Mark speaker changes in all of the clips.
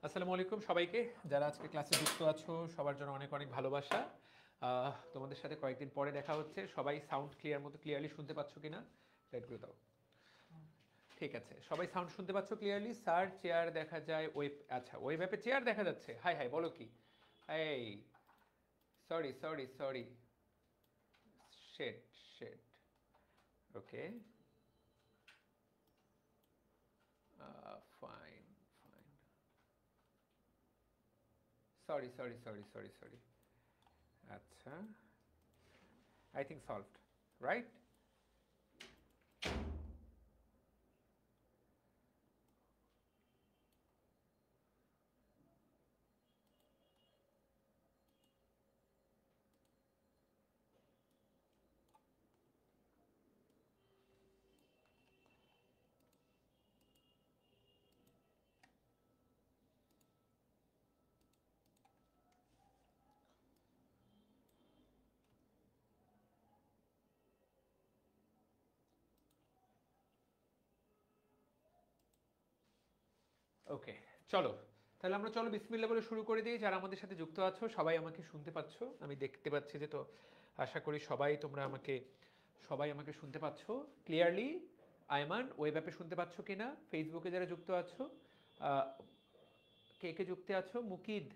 Speaker 1: আসসালামু আলাইকুম সবাইকে, যারা আজকে ক্লাসে যুক্ত আছো সবার জন্য অনেক অনেক ভালোবাসা। তোমাদের সাথে কয়েকদিন পরে দেখা হচ্ছে। সবাই সাউন্ড ক্লিয়ারলি শুনতে পাচ্ছ কিনা লাইট করে দাও। ঠিক আছে, সবাই সাউন্ড শুনতে পাচ্ছ ক্লিয়ারলি? স্যার চেয়ার দেখা যায় ওয়েব, আচ্ছা ওয়েব অ্যাপে চেয়ার দেখা যাচ্ছে। হাই হাই বলো কি? এই sorry sorry sorry, shit shit, okay fine fine, sorry sorry sorry sorry sorry, আচ্ছা I think solved, right? Okay, চলো তাহলে আমরা বিসমিল্লাহ বলে শুরু করে দিই। যারা আমাদের সাথে যুক্ত আছো সবাই আমাকে শুনতে পাচ্ছো, আমি দেখতে পাচ্ছি যে, তো আশা করি সবাই আমাকে শুনতে পাচ্ছো ক্লিয়ারলি। আয়মান ওয়েব অ্যাপে শুনতে পাচ্ছো কিনা? ফেসবুকে যারা যুক্ত আছো, আহ, কে কে যুক্তে আছো? মুকিদ,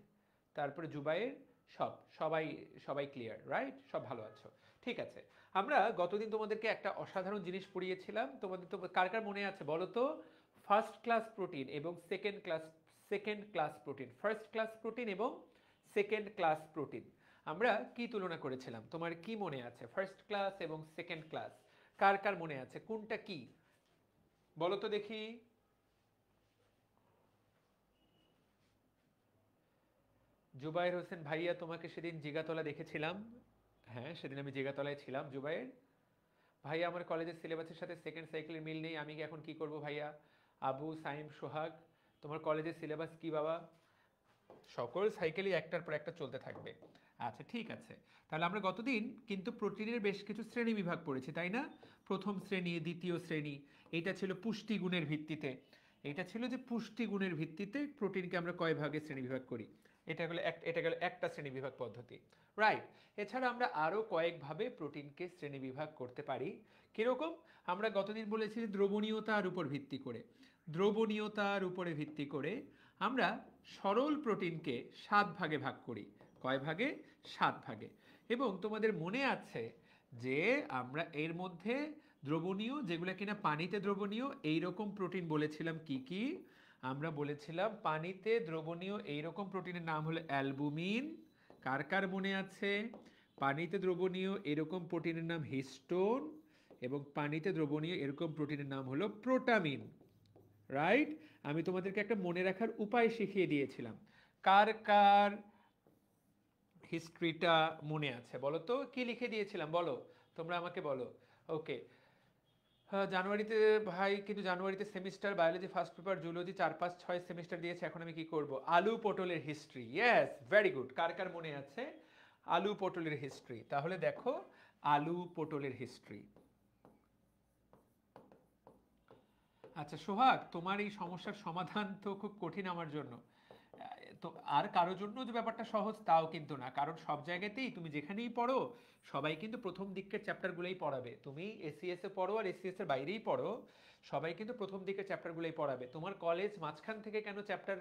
Speaker 1: তারপরে জুবাইর, সবাই সবাই ক্লিয়ার, রাইট? সব ভালো আছো? ঠিক আছে। আমরা গতদিন তোমাদেরকে একটা অসাধারণ জিনিস পড়িয়েছিলাম। তোমাদের তো কার কার মনে আছে বলো তো? ফার্স্ট ক্লাস প্রোটিন এবং second class protein, first class protein এবং সেকেন্ড ক্লাস প্রোটিন আমরা কি তুলনা করেছিলাম? তোমার কি মনে আছে? ফার্স্ট ক্লাস এবং সেকেন্ড ক্লাস কার কার মনে আছে? কোনটা কি বলো তো দেখি। জুবাইর হোসেন ভাইয়া, তোমাকে সেদিন জিগাতলা দেখেছিলাম। হ্যাঁ, সেদিন আমি জিগাতলায় ছিলাম। জুবাইর ভাইয়া, আমার কলেজের সিলেবাসের সাথে সেকেন্ড সাইকেলের মিল নেই, আমি এখন কি করব ভাইয়া? আবু সাইম সোহাগ, তোমার কলেজের সিলেবাস কি বাবা? সকল সাইকেলই একটার পর একটা চলতে থাকবে। আচ্ছা ঠিক আছে, তাহলে আমরা গতদিন কিন্তু প্রোটিনের বেশ কিছু শ্রেণী বিভাগ পড়েছি, তাই না? প্রথম শ্রেণী, দ্বিতীয় শ্রেণী, এইটা ছিল পুষ্টিগুণের ভিত্তিতে। এইটা ছিল যে পুষ্টিগুণের ভিত্তিতে প্রোটিনকে আমরা কয় ভাগে শ্রেণী বিভাগ করি। এটা গেল একটা শ্রেণী বিভাগ পদ্ধতি, রাইট? এছাড়া আমরা আরও কয়েকভাবে প্রোটিনকে শ্রেণী বিভাগ করতে পারি। কীরকম? আমরা গতদিন বলেছি দ্রবণীয়তার উপর ভিত্তি করে, দ্রবণীয়তার উপরে ভিত্তি করে আমরা সরল প্রোটিনকে 7 ভাগে ভাগ করি। কয় ভাগে? 7 ভাগে। এবং তোমাদের মনে আছে যে আমরা এর মধ্যে দ্রবণীয়, যেগুলো কিনা পানিতে দ্রবণীয় এইরকম প্রোটিন বলেছিলাম কি কি? আমরা বলেছিলাম পানিতে দ্রবণীয় এইরকম প্রোটিনের নাম হলো অ্যালবুমিন। কার কার মনে আছে? পানিতে দ্রবণীয় এরকম প্রোটিনের নাম হিস্টোন, এবং পানিতে দ্রবণীয় এরকম প্রোটিনের নাম হলো প্রোটামিন, রাইট? আমি তোমাদেরকে একটা মনে রাখার উপায় শিখিয়ে দিয়েছিলাম। কার কার হিস্ট্রিটা মনে আছে বলো তো? কি লিখে দিয়েছিলাম বলো, তোমরা আমাকে বলো। ওকে, হ্যাঁ জানুয়ারিতে ভাই, কিন্তু জানুয়ারিতে semester biology first paper, zoology 4 5 6 semester দিয়েছে, এখন আমি কি করব? আলু পটলের হিস্ট্রি, ইয়েস ভেরি গুড। কার কার মনে আছে আলু পটলের হিস্ট্রি? তাহলে দেখো, আলু পটলের হিস্ট্রি। আচ্ছা সোহাগ, তোমার এই সমস্যার সমাধান তো খুব কঠিন আমার জন্য। তো আর কারোর জন্য যে ব্যাপারটা সহজ তাও কিন্তু না, কারণ সব জায়গাতেই তুমি যেখানেই পড়ো সবাই কিন্তু প্রথম দিকের চ্যাপ্টারগুলোই পড়াবে। তুমি এসিএস এ পড়ো আর এসিএস এর বাইরেই পড়ো, সবাই কিন্তু প্রথম দিকের চ্যাপ্টারগুলোই পড়াবে। তোমার কলেজ মাঝখান থেকে কেন চ্যাপ্টার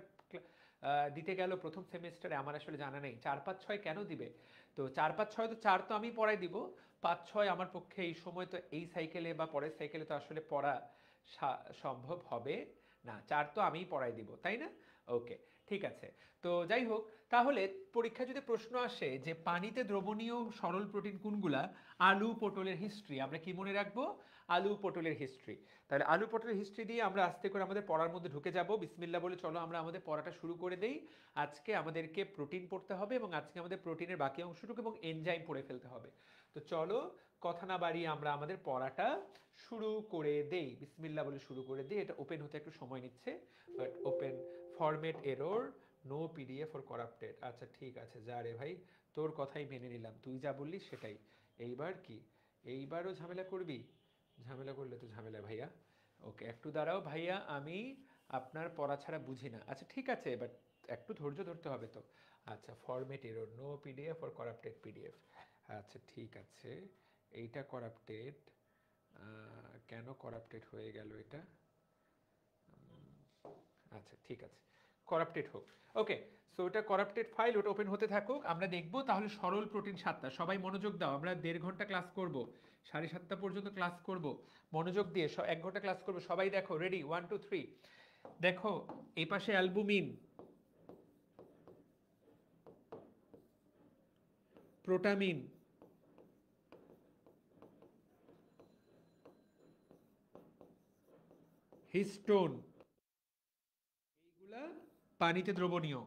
Speaker 1: দিতে গেল প্রথম সেমিস্টারে আমার আসলে জানা নেই। 4 5 6 কেন দিবে? তো 4 5 6 তো 4 তো আমি পড়াই দিব, 5 6 আমার পক্ষে এই সময় তো এই সাইকেলে বা পরের সাইকেলে তো আসলে পড়া সম্ভব হবে না। 4 তো আমিই পড়াই দিব, তাই না? ওকে, ঠিক আছে। তো যাই হোক, তাহলে পরীক্ষায় যদি প্রশ্ন আসে যে পানিতে দ্রবণীয় সরল প্রোটিন কোনগুলা, আলু পটলের হিস্ট্রি আমরা কি মনে রাখবো? আলু পটলের হিস্ট্রি। তাহলে আলু পটলের হিস্ট্রি দিয়ে আমরা আস্তে করে আমাদের পড়ার মধ্যে ঢুকে যাব। বিসমিল্লাহ বলে চলো আমরা আমাদের পড়াটা শুরু করে দেই। আজকে আমাদেরকে প্রোটিন পড়তে হবে এবং আজকে আমাদের প্রোটিনের বাকি অংশটুকু এবং এনজাইম পড়ে ফেলতে হবে। তো চলো কথা না বাড়িয়ে আমরা আমাদের পড়াটা শুরু করে দেই। বিসমিল্লাহ বলে শুরু করে দিই। এটা ওপেন হতে একটু সময় নিচ্ছে, but open. Format error, no PDF or corrupted. আচ্ছা ঠিক আছে, যা রে ভাই, তোর কথাই মেনে নিলাম, তুই যা বললি সেটাই। এইবার কি, এইবারও ঝামেলা করবি? ঝামেলা করলে তো ঝামেলা ভাইয়া। ওকে একটু দাঁড়াও ভাইয়া, আমি আপনার পড়া ছাড়া বুঝি না। আচ্ছা ঠিক আছে, বাট একটু ধৈর্য ধরতে হবে তো। আচ্ছা, format error, no PDF or corrupted PDF. আচ্ছা ঠিক আছে, এইটা করাপ্টেড, কেন করাপ্টেড হয়ে গেল এটা? আচ্ছা ঠিক আছে, করাপ্টেড হোক। ওকে, সো ওটা করাপ্টেড ফাইল, ওটা ওপেন হতে থাকুক, আমরা দেখব। তাহলে সরল প্রোটিন 7টা, সবাই মনোযোগ দাও, আমরা 1.5 ঘন্টা ক্লাস করব, 7:30 পর্যন্ত ক্লাস করব, মনোযোগ দিয়ে 1 ঘন্টা ক্লাস করব। সবাই দেখো, রেডি, 1 2 3। দেখো এই পাশে অ্যালবুমিন, প্রোটামিন, হিস্টোন, এইগুলা পানিতে দ্রবণীয়।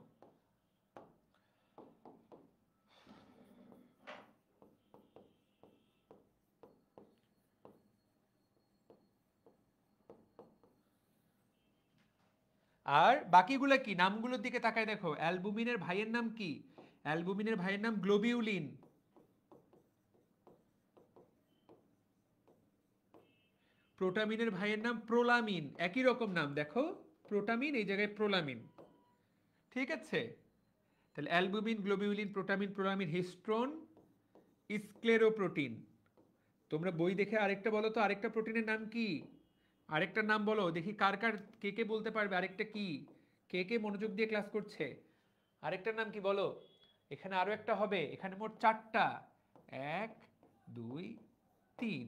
Speaker 1: আর বাকিগুলো কি, নামগুলোর দিকে তাকায় দেখো। অ্যালবুমিনের ভাইয়ের নাম কি? অ্যালবুমিনের ভাইয়ের নাম গ্লোবিউলিন। প্রোটামিনের ভাইয়ের নাম প্রোলামিন, একই রকম নাম দেখো, প্রোটামিন এই জায়গায় প্রোলামিন। ঠিক আছে, তাহলে albumin, globulin, protamine, prolamin, histone, স্ক্লেরোপ্রোটিন। তোমরা বই দেখে আরেকটা বলো তো, আরেকটা প্রোটিনের নাম কি? আরেকটার নাম বলো দেখি, কার কার, কে কে বলতে পারবে আরেকটা কি? কে কে মনোযোগ দিয়ে ক্লাস করছে? আরেকটার নাম কি বলো? এখানে আরো একটা হবে, এখানে মোট 4টা। 1 2 3,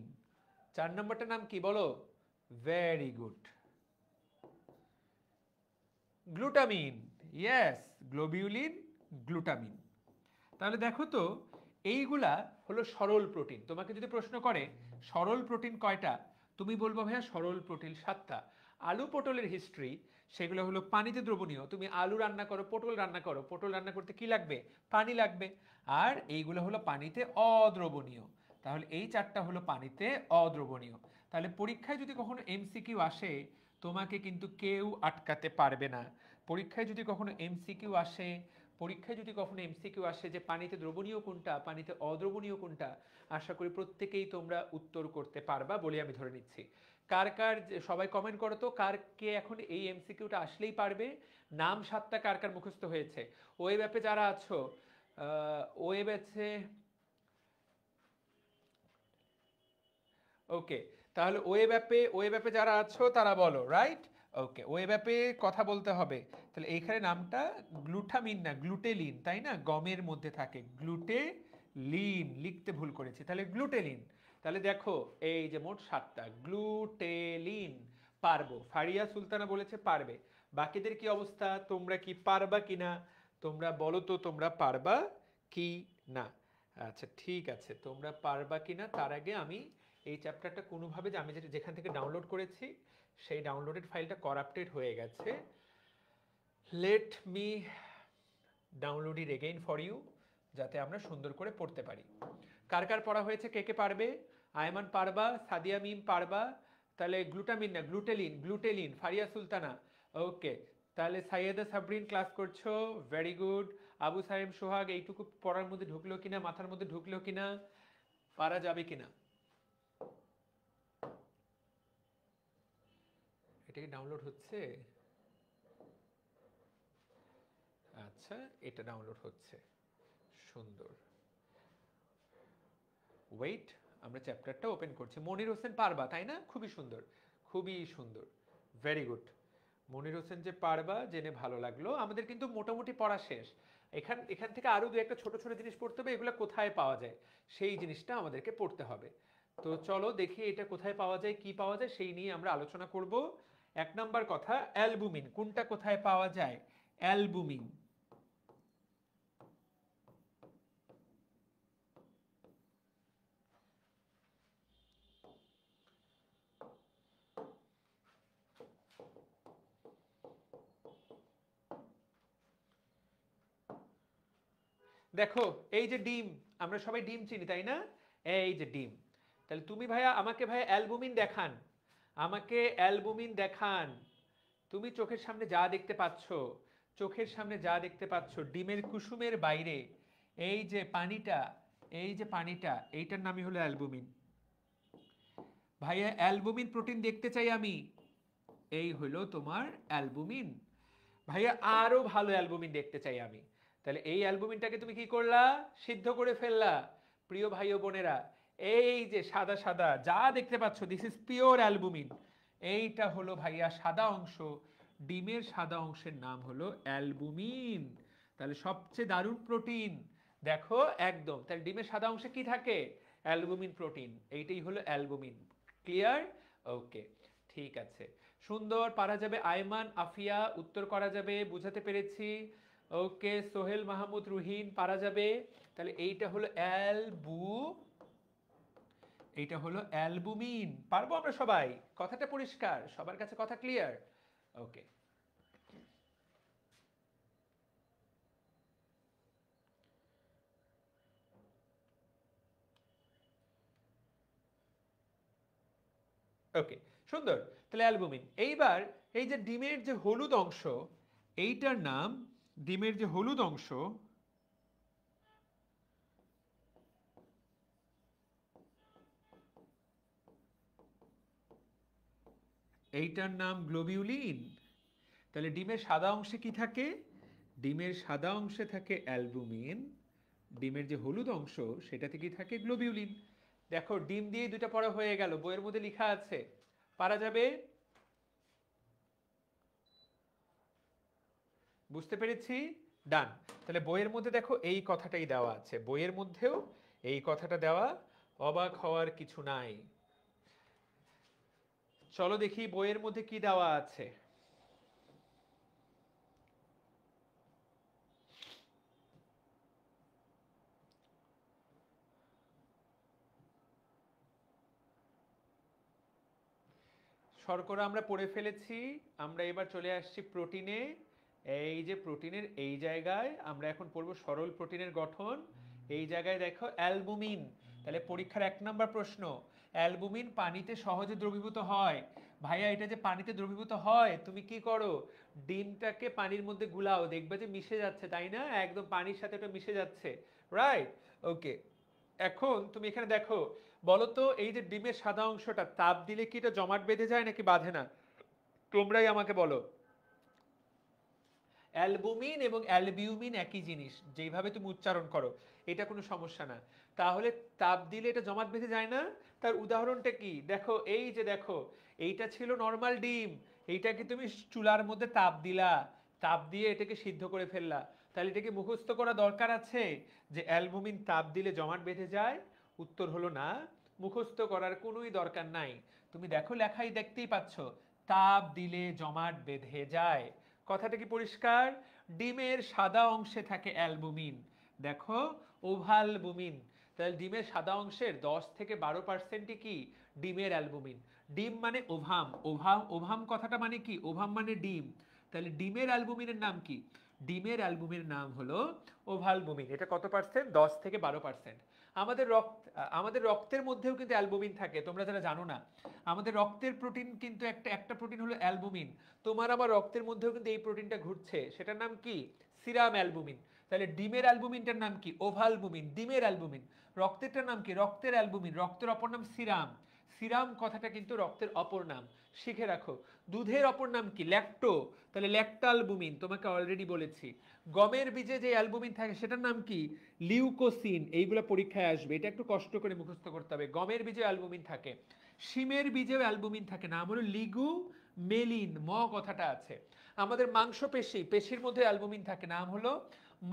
Speaker 1: 4 নম্বরটার নাম কি বলো? Very good, glutamine. Yes, globulin, glutamine. তাহলে দেখো তো, এইগুলা হলো সরল প্রোটিন। তোমাকে যদি প্রশ্ন করে সরল প্রোটিন কয়টা, তুমি বলবো ভাইয়া সরল প্রোটিন 7টা। আলু পটলের হিস্ট্রি, সেগুলো হলো পানিতে দ্রবণীয়। তুমি আলু রান্না করো, পটল রান্না করো, পটল রান্না করতে কি লাগবে? পানি লাগবে। আর এইগুলো হলো পানিতে অদ্রবণীয়। তাহলে এই 4টা হলো পানিতে অদ্রবণীয়। তাহলে পরীক্ষায় যদি কখনো এমসিকিউ আসে, তোমাকে কিন্তু কেউ আটকাতে পারবে না। পরীক্ষায় যদি কখনো এমসিকিউ আসে, পরীক্ষায় যদি কখনো এমসিকিউ আসে যে পানিতে দ্রবণীয় কোনটা, পানিতে অদ্রবণীয় কোনটা, আশা করি প্রত্যেকেই তোমরা উত্তর করতে পারবা বলে আমি ধরে নিচ্ছি। কার কার, সবাই কমেন্ট করো তো, কার কে এখন এই এমসিকিউটা আসলেই পারবে। নাম 7টা কার কার মুখস্থ হয়েছে? ওয়েব অ্যাপে যারা আছো, ওয়েব আছে, ওকে, তাহলে ওয়েব অ্যাপে যারা আছো তারা বলো, রাইট? ওকে, ওয়েব অ্যাপে কথা বলতে হবে। তাহলে এইখানে নামটা গ্লুটামিন না গ্লুটেলিন, তাই না? গমের মধ্যে থাকে, গ্লুটেলিন, লিখতে ভুল করেছি, তাহলে গ্লুটেলিন। তাহলে দেখো এই যে মোট 7টা, গ্লুটেলিন। পারবো, ফারিয়া সুলতানা বলেছে পারবে। বাকিদের কি অবস্থা, তোমরা কি পারবা কিনা? তোমরা বলো তো, তোমরা পারবা কি না? আচ্ছা ঠিক আছে, তোমরা পারবা কিনা তার আগে আমি এই চ্যাপ্টারটা কোনোভাবে, যে আমি যেখান থেকে ডাউনলোড করেছি, সেই ডাউনলোডেড ফাইলটা করাপ্টেড হয়ে গেছে। Let me download it again for you, যাতে আমরা সুন্দর করে পড়তে পারি। কার কার পড়া হয়েছে, কে কে পারবে? আয়মান পারবা, সাদিয়া মিম পারবা। তাহলে গ্লুটামিন না গ্লুটেলিন, গ্লুটেলিন, ফারিয়া সুলতানা। ওকে, তাহলে সাইয়েদা সাবরিন ক্লাস করছো, ভেরি গুড। আবু সাইম সোহাগ, এইটুকু পড়ার মধ্যে ঢুকলো কিনা, মাথার মধ্যে ঢুকলো কিনা, পারা যাবে কিনা? এটা কি ডাউনলোড হচ্ছে? আচ্ছা, এটা ডাউনলোড হচ্ছে, সুন্দর। ওয়েট, আমরা চ্যাপ্টারটা ওপেন করছি। মনির হোসেন পারবা, তাই না? খুবই সুন্দর, খুবই সুন্দর, ভেরি গুড। মনির হোসেন যে পারবা জেনে ভালো লাগলো। আমাদের কিন্তু মোটামুটি পড়া শেষ। এখান থেকে আরো দু একটা ছোট ছোট জিনিস পড়তে হবে, এগুলো কোথায় পাওয়া যায় সেই জিনিসটা আমাদেরকে পড়তে হবে। তো চলো দেখি এটা কোথায় পাওয়া যায়, কি পাওয়া যায়, সেই নিয়ে আমরা আলোচনা করব। 1 নাম্বার কথা, অ্যালবুমিন কোনটা কোথায় পাওয়া যায়? অ্যালবুমিন, দেখো এই যে ডিম, আমরা সবাই ডিম চিনি তাই না? এই যে ডিম। তাহলে তুমি ভাইয়া আমাকে ভাইয়া অ্যালবুমিন দেখান, আমাকে অ্যালবুমিন দেখান। তুমি চোখের সামনে যা দেখতে পাচ্ছ, চোখের সামনে যা দেখতে পাচ্ছ, ডিমের কুসুমের বাইরে এই যে পানিটা, এই যে পানিটা, এইটার নামই হলো অ্যালবুমিন। ভাইয়া অ্যালবুমিন প্রোটিন দেখতে চাই আমি, এই হলো তোমার অ্যালবুমিন। ভাইয়া আরো ভালো অ্যালবুমিন দেখতে চাই আমি। তাহলে এই অ্যালবুমিনটাকে তুমি কি করলা? সিদ্ধ করে ফেললা। প্রিয় ভাই ও বোনেরা, এই যে সাদা সাদা যা দেখতে পাচ্ছ, দিস ইজ পিওর অ্যালবুমিন। এইটা হলো ভাইয়া সাদা অংশ। ডিমের সাদা অংশের নাম হলো অ্যালবুমিন। তাহলে সবচেয়ে দারুণ প্রোটিন দেখো একদম। তাহলে ডিমের সাদা অংশে কি থাকে? Albumin protein. এইটাই হলো অ্যালবুমিন। ক্লিয়ার? ওকে, ঠিক আছে, সুন্দর, পারা যাবে। আয়মান আফিয়া উত্তর করা যাবে, বুঝাতে পেরেছি। ওকে, সোহেল মাহমুদ রুহিন পারা যাবে। তাহলে এইটা হলো এইটা হলো অ্যালবুমিন। পারবো আমরা সবাই? কথাটা পরিষ্কার? সবার কাছে কথা ক্লিয়ার? ওকে, ওকে, সুন্দর। তাহলে অ্যালবুমিন। এইবার এই যে ডিমের যে হলুদ অংশ, এইটার নাম, ডিমের যে হলুদ অংশ, এইটার নাম গ্লোবিউলিন। তাহলে ডিমের সাদা অংশে কি থাকে? ডিমের সাদা অংশে থাকে অ্যালবুমিন। ডিমের যে হলুদ অংশ সেটাতে কি থাকে? গ্লোবিউলিন। দেখো ডিম দিয়ে দুইটা পড়া হয়ে গেল, বইয়ের মধ্যে লেখা আছে। পারা যাবে? বুঝতে পেরেছি। ডান। তাহলে বইয়ের মধ্যে দেখো এই কথাটাই দেওয়া আছে, বইয়ের মধ্যেও এই কথাটা দেওয়া, অবাক হওয়ার কিছু নাই। চলো দেখি বইয়ের মধ্যে কি দেওয়া আছে। শর্করা আমরা পড়ে ফেলেছি। আমরা এবার চলে আসছি প্রোটিনে। এই যে প্রোটিনের এই জায়গায় আমরা এখন পড়বো সরল প্রোটিনের গঠন। এই জায়গায় দেখো অ্যালবুমিন। তাহলে পরীক্ষার 1 নম্বর প্রশ্ন, অ্যালবুমিন পানিতে সহজে দ্রবীভূত হয়। ভাইয়া এটা যে পানিতে দ্রবীভূত হয়, তুমি কি করো? ডিমটাকে পানির মধ্যে গুলাও, দেখবে যে মিশে যাচ্ছে, তাই না? একদম পানির সাথে ওটা মিশে যাচ্ছে, রাইট? ওকে, এখন তুমি এখানে দেখো, বলো তো এই যে ডিমের সাদা অংশটা তাপ দিলে কি এটা জমাট বেঁধে যায় নাকি বাঁধে না? তোমরাই আমাকে বলো। অ্যালবুমিন এবং অ্যালবিউমিন একই জিনিস, যেইভাবে তুমি উচ্চারণ করো এটা কোনো সমস্যা না। তাহলে তাপ দিলে এটা জমাট বেঁধে যায় না? তার উদাহরণটা কি দেখো, এই যে দেখো, এইটা ছিল নর্মাল ডিম, এইটাকে তুমি চুলার মধ্যে তাপ দিলা, তাপ দিয়ে এটাকে সিদ্ধ করে ফেললা। তাহলে এটাকে মুখস্থ করা দরকার আছে যে অ্যালবুমিন তাপ দিলে জমাট বেঁধে যায়? উত্তর হলো না, মুখস্থ করার কোনোই দরকার নাই। তুমি দেখো লেখাই দেখতেই পাচ্ছ, তাপ দিলে জমাট বেঁধে যায়। কথাটা কি পরিষ্কার? ডিমের সাদা অংশে থাকে অ্যালবুমিন। দেখো, ওভাল বুমিন। তাহলে ডিমের সাদা অংশের 10 থেকে 12%ই কি? ডিমের অ্যালবুমিন। ডিম মানে ওভাম, ওভাম ওভাম কথাটা মানে কি? ওভাম মানে ডিম। তাহলে ডিমের অ্যালবুমিনের নাম কি? ডিমের অ্যালবুমিনের নাম হলো ওভাল বুমিন। এটা কত পার্সেন্ট? 10 থেকে 12%। আমাদের আমাদের রক্তের মধ্যেও কিন্তু অ্যালবুমিন থাকে, তোমরা যারা জানো না। আমাদের রক্তের প্রোটিন কিন্তু একটা একটা প্রোটিন হলো অ্যালবুমিন। তোমার আমার রক্তের মধ্যেও কিন্তু এই প্রোটিনটা ঘুরছে, সেটার নাম কি? Serum albumin. তাহলে ডিমের অ্যালবুমিনটার নাম কি? ওভালবুমিন। ডিমের অ্যালবুমিন। রক্তেরটার নাম কি? রক্তের অ্যালবুমিন। রক্তের অপর নাম সিরাম। সিরাম কথাটা কিন্তু রক্তের অপর নাম, শিখে রাখো। দুধের অপর নাম কি? ল্যাক্টো। তাহলে ল্যাক্টালবুমিন, তোমাকে অলরেডি বলেছি। গমের বীজে যে অ্যালবুমিন থাকে সেটার নাম কি? লিউকোসিন। এইগুলো পরীক্ষায় আসবে, এটা একটু কষ্ট করে মুখস্থ করতে হবে। গমের বীজে অ্যালবুমিন থাকে। শিমের বীজেও অ্যালবুমিন থাকে, নাম হলো লিগু মেলিন, ম কথাটা আছে। আমাদের মাংসপেশি, পেশির মধ্যে অ্যালবুমিন থাকে, নাম হলো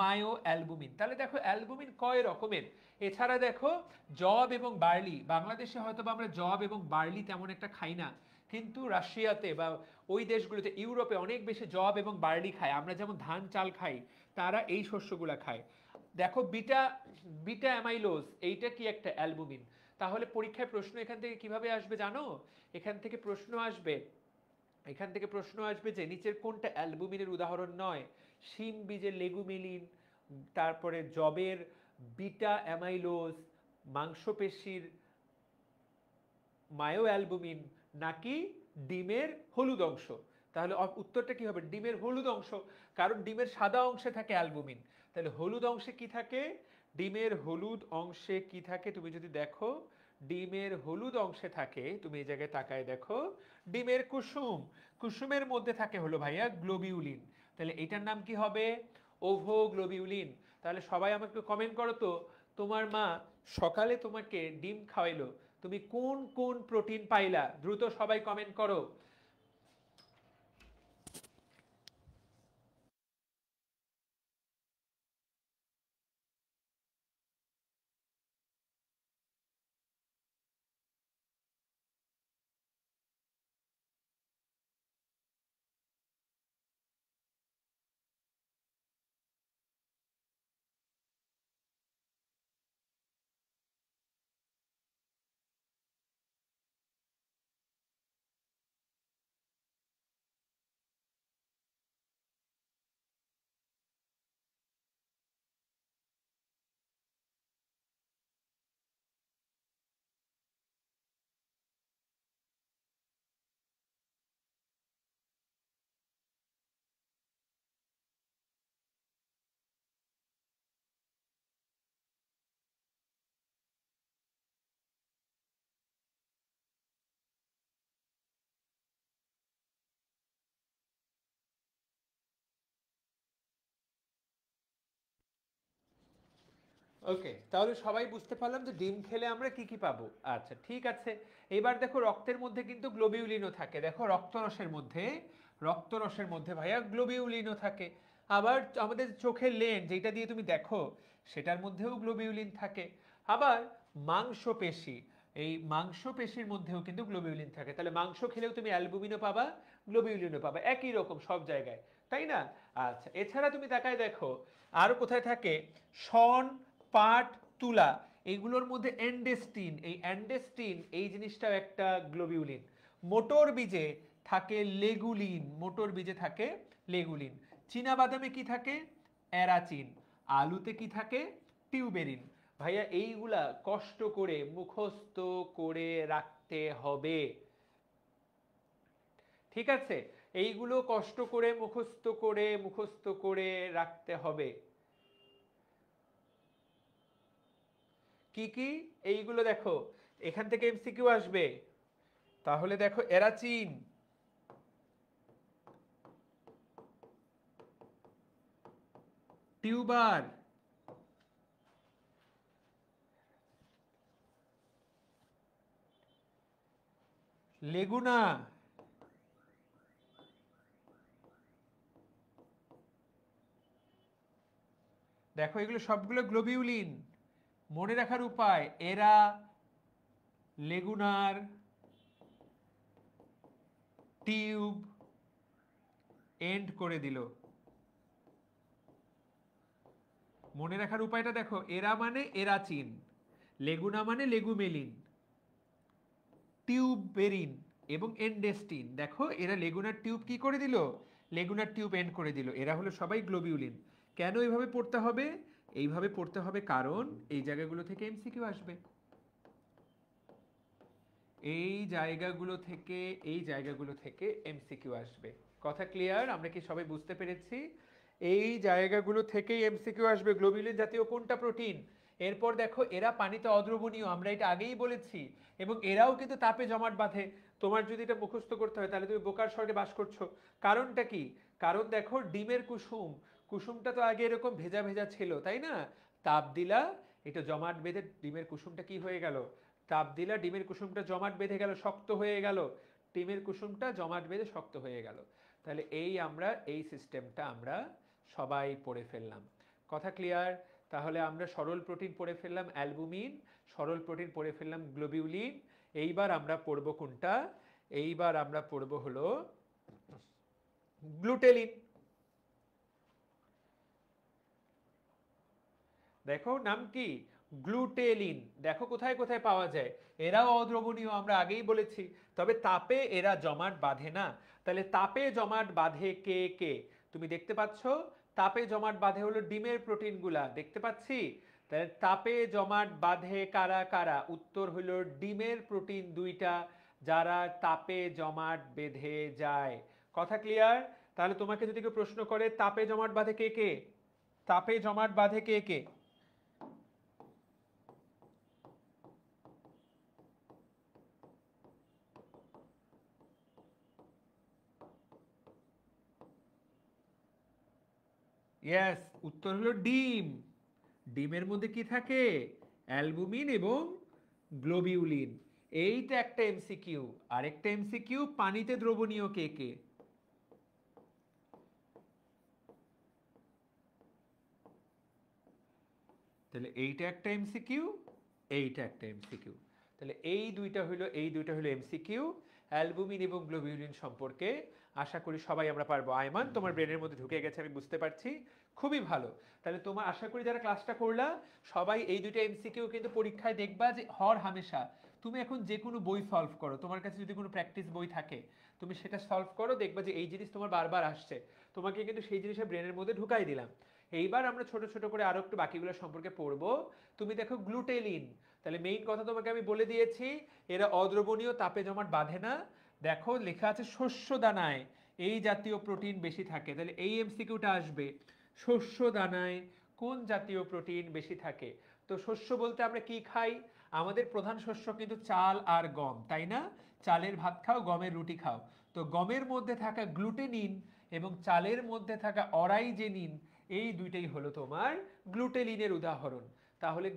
Speaker 1: মায়ো অ্যালবুমিন। তাহলে দেখো অ্যালবুমিন কয় রকমের। এছাড়া দেখো জব এবং বার্লি, বাংলাদেশে হয়তো বা আমরা জব এবং বার্লি তেমন একটা খাই না, কিন্তু রাশিয়াতে বা ওই দেশগুলোতে, ইউরোপে অনেক বেশি জব এবং বার্লি খায়। আমরা যেমন ধান চাল খাই, তারা এই শস্যগুলা খায়। দেখো বিটা, বিটা অ্যামাইলোজ, এইটা কি? একটা অ্যালবুমিন। তাহলে পরীক্ষায় প্রশ্ন এখান থেকে কিভাবে আসবে জানো? এখান থেকে প্রশ্ন আসবে, এখান থেকে প্রশ্ন আসবে যে নিচের কোনটা অ্যালবুমিনের উদাহরণ নয়? শিম বীজের লেগুমিলিন, তারপরে জবের বিটা অ্যামাইলোজ, মাংসপেশির মায়ো অ্যালবুমিন, নাকি ডিমের হলুদ অংশ? তাহলে উত্তরটা কি হবে? ডিমের হলুদ অংশ, কারণ ডিমের সাদা অংশে থাকে অ্যালবুমিন। তাহলে হলুদ অংশে কি থাকে? ডিমের হলুদ অংশে কি থাকে তুমি যদি দেখো, ডিমের হলুদ অংশে থাকে, তুমি এই জায়গায় তাকায় দেখো, ডিমের কুসুম। কুসুমের মধ্যে থাকে হলো ভাইয়া গ্লোবিউলিন। তাহলে এটার নাম কি হবে? ওভোগ্লোবিউলিন। তাহলে সবাই আমাকে কমেন্ট করো তো, তোমার মা সকালে তোমাকে ডিম খাওয়াইলো, তুমি কোন কোন প্রোটিন পাইলা? দ্রুত সবাই কমেন্ট করো। ওকে, তাহলে সবাই বুঝতে পারলাম যে ডিম খেলে আমরা কি কি পাবো। আচ্ছা ঠিক আছে, এবার দেখো রক্তের মধ্যে কিন্তু গ্লোবিউলিনও থাকে। দেখো রক্তরসের মধ্যে ভাইয়া গ্লোবিউলিনও থাকে। আবার আমাদের চোখের লেন্স যেটা দিয়ে তুমি দেখো, সেটার মধ্যেও গ্লোবিউলিন থাকে। আবার মাংসপেশি, এই মাংসপেশির মধ্যেও কিন্তু গ্লোবিউলিন থাকে। তাহলে মাংস খেলেও তুমি অ্যালবুমিনও পাবা, গ্লোবিউলিনও পাবা, একই রকম সব জায়গায়, তাই না? আচ্ছা, এছাড়া তুমি তাকায় দেখো আরো কোথায় থাকে, শন, পাট, তুলা, এইগুলোর মধ্যে অ্যান্ডেস্টিন, এই অ্যান্ডেস্টিন এই জিনিসটাও একটা গ্লোবিউলিন। মোটর বীজে থাকে লেগুলিন, মোটর বীজে থাকে লেগুলিন। চীনা বাদামে কি থাকে? অ্যারাচিন। আলুতে কি থাকে? টিউবেরিন। ভাইয়া এইগুলা কষ্ট করে মুখস্থ করে রাখতে হবে, ঠিক আছে? এইগুলো কষ্ট করে মুখস্থ করে রাখতে হবে। কি কি? এইগুলো দেখো, এখান থেকে এমসিকিউ আসবে। তাহলে দেখো এরাচিন, টিউবার, লেগুনা, দেখো এগুলো সবগুলো গ্লোবিউলিন। মনে রাখার উপায়, এরা লেগুনার টিউব এন্ড করে দিল। মনে রাখার উপায়টা দেখো, এরা মানে এরাচিন, লেগুনা মানে লেগুমেলিন, টিউবেরিন এবং এন্ডেস্টিন। দেখো এরা লেগুনার টিউব কি করে দিল? লেগুনার টিউব এন্ড করে দিল। এরা হলো সবাই গ্লোবিউলিন। কেন এইভাবে পড়তে হবে? এইভাবে পড়তে হবে কারণ এই জায়গাগুলো থেকে এমসিকিউ আসবে। এই জায়গাগুলো থেকে এই জায়গাগুলো থেকে এমসিকিউ আসবে। কথা ক্লিয়ার? আমরা কি সবাই বুঝতে পেরেছি? এই জায়গাগুলো থেকেই এমসিকিউ আসবে। গ্লোবিউলিন জাতীয় কোনটা প্রোটিন? এরপর দেখো এরা পানিতে অদ্রবণীয়, আমরা এটা আগেই বলেছি, এবং এরাও কিন্তু তাপে জমাট বাঁধে। তোমার যদি এটা মুখস্থ করতে হয় তাহলে তুমি বোকার স্বর্গে বাস করছো। কারণটা কি? কারণ দেখো ডিমের কুসুম, কুসুমটা তো আগে এরকম ভেজা ভেজা ছিল, তাই না? তাপ দিলা, এটা জমাট বেঁধে ডিমের কুসুমটা কি হয়ে গেল? তাপ দিলা, ডিমের কুসুমটা জমাট বেঁধে গেল, শক্ত হয়ে গেল। ডিমের কুসুমটা জমাট বেঁধে শক্ত হয়ে গেল। তাহলে এই সিস্টেমটা আমরা সবাই পড়ে ফেললাম। কথা ক্লিয়ার? তাহলে আমরা সরল প্রোটিন পড়ে ফেললাম অ্যালবুমিন, সরল প্রোটিন পড়ে ফেললাম গ্লোবিউলিন। এইবার আমরা পড়ব কোনটা? এইবার আমরা পড়ব হলো গ্লুটেলিন। দেখো নাম কি? গ্লুটেলিন। দেখো কোথায় কোথায় পাওয়া যায়। এরাও অদ্রবণীয়, আমরা আগেই বলেছি, তবে তাপে এরা জমাট বাঁধে না। তাহলে তাপে জমাট বাঁধে কে কে? তুমি দেখতে পাচ্ছ তাপে জমাট বাঁধে হলো ডিমের প্রোটিনগুলা, দেখতে পাচ্ছি। তাহলে তাপে জমাট বাঁধে কারা কারা? উত্তর হলো ডিমের প্রোটিন দুইটা, যারা তাপে জমাট বেঁধে যায়। কথা ক্লিয়ার? তাহলে তোমাকে যদি কেউ প্রশ্ন করে তাপে জমাট বাঁধে কে কে, তাপে জমাট বাঁধে কে কে? ইয়েস, উত্তর হলো ডিম। ডিমের মধ্যে কি থাকে? অ্যালবুমিন এবং গ্লোবিউলিন। এইটা একটা এমসিকিউ। আরেকটা এমসিকিউ, পানিতে দ্রবণীয় কে কে? তাহলে এইটা একটা এমসিকিউ, এইটা একটা এমসিকিউ। তাহলে এই দুইটা হলো এমসিকিউ অ্যালবুমিন এবং গ্লোবিউলিন সম্পর্কে। আশা করি সবাই আমরা পারবো। আয়মান, তোমার ব্রেনের মধ্যে ঢুকে গেছে আমি বুঝতে পারছি। খুবই ভালো। তাহলে তোমার আশা করি যারা ক্লাসটা করলা সবাই এই দুইটা এমসিকিউ কিন্তু পরীক্ষায় দেখবা যে হর হামেশা তুমি এখন যে কোনো বই সলভ করো, তোমার কাছে যদি কোনো প্র্যাকটিস বই থাকে তুমি সেটা সলভ করো, দেখবা যে এই জিনিস তোমার বারবার আসছে। তোমাকে কিন্তু সেই জিনিসের ব্রেনের মধ্যে ঢুকাই দিলাম। এইবার আমরা ছোট ছোট করে আরো একটু বাকিগুলো সম্পর্কে পড়বো। তুমি দেখো গ্লুটেলিন, তাহলে মেইন কথা তোমাকে আমি বলে দিয়েছি, এরা অদ্রবণীয়, তাপে জমাট বাঁধে না। দেখো লেখা আছে শস্য দানায় এই জাতীয় প্রোটিন বেশি থাকে, তাহলে এই এমসিকিউটা আসবে, শস্য দানায় কোন জাতীয় প্রোটিন বেশি থাকে? তো শস্য বলতে আমরা কি খাই? আমাদের প্রধান শস্য কিন্তু চাল আর গম, তাই না? চালের ভাত খাও, গমের রুটি খাও। তো গমের মধ্যে থাকা গ্লুটেনিন এবং চালের মধ্যে থাকা অরাইজেনিন, এই দুইটাই হলো তোমার গ্লুটেলিনের উদাহরণ। তাহলে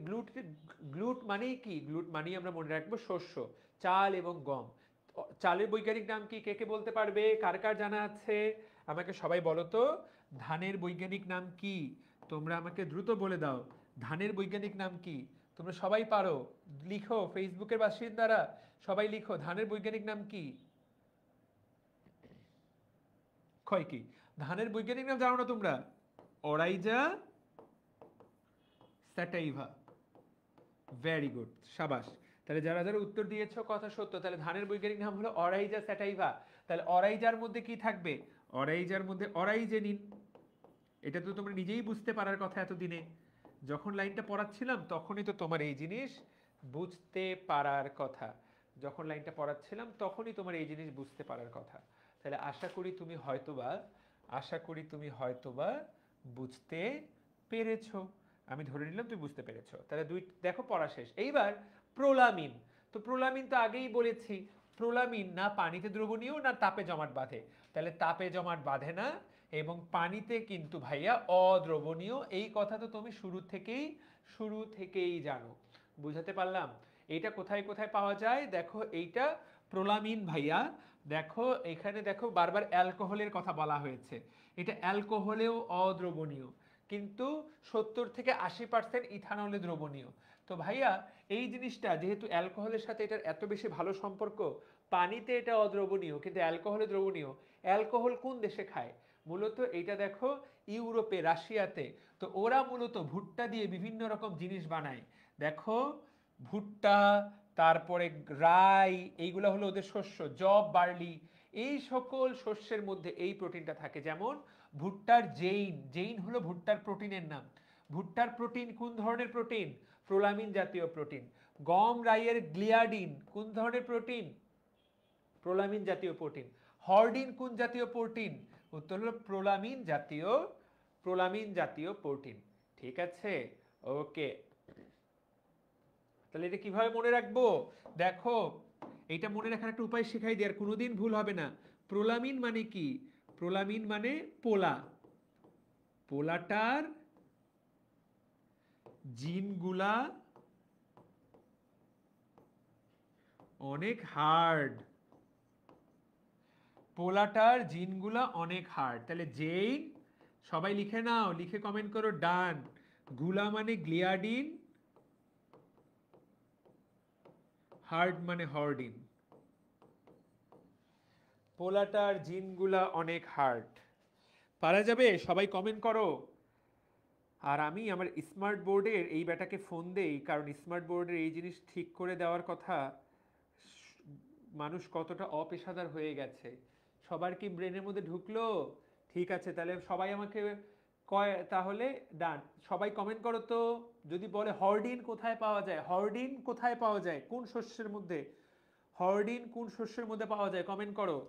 Speaker 1: গ্লুট মানেই কি? গ্লুট মানেই আমরা মনে রাখবো শস্য, চাল এবং গম। চালের বৈজ্ঞানিক নাম কি? কে কে বলতে পারবে? কার কার জানা আছে আমাকে সবাই বলো তো। ধানের বৈজ্ঞানিক নাম কি? তোমরা আমাকে দ্রুত বলে দাও, ধানের বৈজ্ঞানিক নাম কি? তোমরা সবাই পারো, লিখো, ফেসবুকের বাসিন্দারা সবাই লিখো, ধানের বৈজ্ঞানিক নাম কি? ক্ষয় কি? ধানের বৈজ্ঞানিক নাম জানো না তোমরা? অরাইজা স্যাটাইভা। ভেরি গুড, সাবাস। তাহলে যারা যারা উত্তর দিয়েছো কথা সত্য। তাহলে ধানের বৈজ্ঞানিক নাম হলো অরাইজা স্যাটাইভা। তাহলে অরাইজার মধ্যে কি থাকবে? অরাইজার মধ্যে অরাইজেনিন। এটা তো তোমরা নিজেই বুঝতে পারার কথা এতদিনে। যখন লাইনটা পড়াচ্ছিলাম তখনই তো তোমার এই জিনিস বুঝতে পারার কথা। যখন লাইনটা পড়াচ্ছিলাম তখনই তোমার এই জিনিস বুঝতে পারার কথা। তাহলে আশা করি তুমি হয়তোবা বুঝতে পেরেছো। আমি ধরে নিলাম তুমি বুঝতে পেরেছো। তাহলে দেখো পড়া শেষ। এইবার প্রোলামিন। তো প্রোলামিন তো আগেই বলেছি, প্রোলামিন না পানিতে দ্রবণীয় না তাপে জমাট বাঁধে। তাহলে তাপে জমাট বাঁধে না এবং পানিতে কিন্তু ভাইয়া অদ্রবণীয়, এই কথা তো তুমি শুরু থেকেই জানো। বুঝাতে পারলাম? এইটা কোথায় কোথায় পাওয়া যায় দেখো, এইটা প্রোলামিন ভাইয়া। দেখো এখানে দেখো বারবার অ্যালকোহলের কথা বলা হয়েছে, এটা অ্যালকোহলেও অদ্রবণীয়, কিন্তু 70 থেকে 80% ইথানলে দ্রবণীয়। তো ভাইয়া এই জিনিসটা যেহেতু অ্যালকোহলের সাথে এটার এত বেশি ভালো সম্পর্ক, পানিতে এটা অদ্রবণীয় কিন্তু অ্যালকোহলে দ্রবণীয়। অ্যালকোহল কোন দেশে খায়? মূলত এইটা দেখো ইউরোপে, রাশিয়াতে। তো ওরা মূলত ভুট্টা দিয়ে বিভিন্ন রকম জিনিস বানায়। দেখো ভুট্টা, তারপরে রাই, এইগুলো হলো ওদের শস্য, জব, বার্লি, এই সকল শস্যের মধ্যে এই প্রোটিনটা থাকে। যেমন ভুট্টার জেইন, জেইন হলো ভুট্টার প্রোটিনের নাম। ভুট্টার প্রোটিন কোন ধরনের প্রোটিন? প্রোলামিন জাতীয় প্রোটিন। গম রাইয়ের গ্লিয়াডিন কোন ধরনের প্রোটিন? প্রোলামিন জাতীয় প্রোটিন। হর্ডিন কোন জাতীয় প্রোটিন? উত্তর হলো প্রোলামিন জাতীয় প্রোটিন। ঠিক আছে, ওকে। তাহলে এটা কিভাবে মনে রাখবো? দেখো এইটা মনে রাখার একটা উপায় শেখাই দিই, আর কোনোদিন ভুল হবে না। প্রোলামিন মানে কি? প্রোলামিন মানে পোলা। পোলাটার জিনগুলা অনেক হার্ড। পোলাটার জিনগুলা অনেক হার্ড। তাহলে জেইন, সবাই লিখে নাও, লিখে কমেন্ট করো ডান। গুলা মানে গ্লিয়াডিন, হার্ড মানে হর্ডিন। পোলাটার জিনগুলা অনেক হার্ড। পারা যাবে? সবাই কমেন্ট করো। আর আমি আমার স্মার্ট বোর্ডের এই ব্যাটাকে ফোন দেই, কারণ স্মার্ট বোর্ডের এই জিনিস ঠিক করে দেওয়ার কথা। মানুষ কতটা অপেশাদার হয়ে গেছে। সবার কি ব্রেনের মধ্যে ঢুকলো? ঠিক আছে, তাহলে সবাই আমাকে তাহলে ডান। সবাই কমেন্ট করো তো। যদি বলে হর্ডিন কোথায় পাওয়া যায়, হর্ডিন কোথায় পাওয়া যায়, কোন শস্যের মধ্যে? হর্ডিন কোন শস্যের মধ্যে পাওয়া যায়, কমেন্ট করো।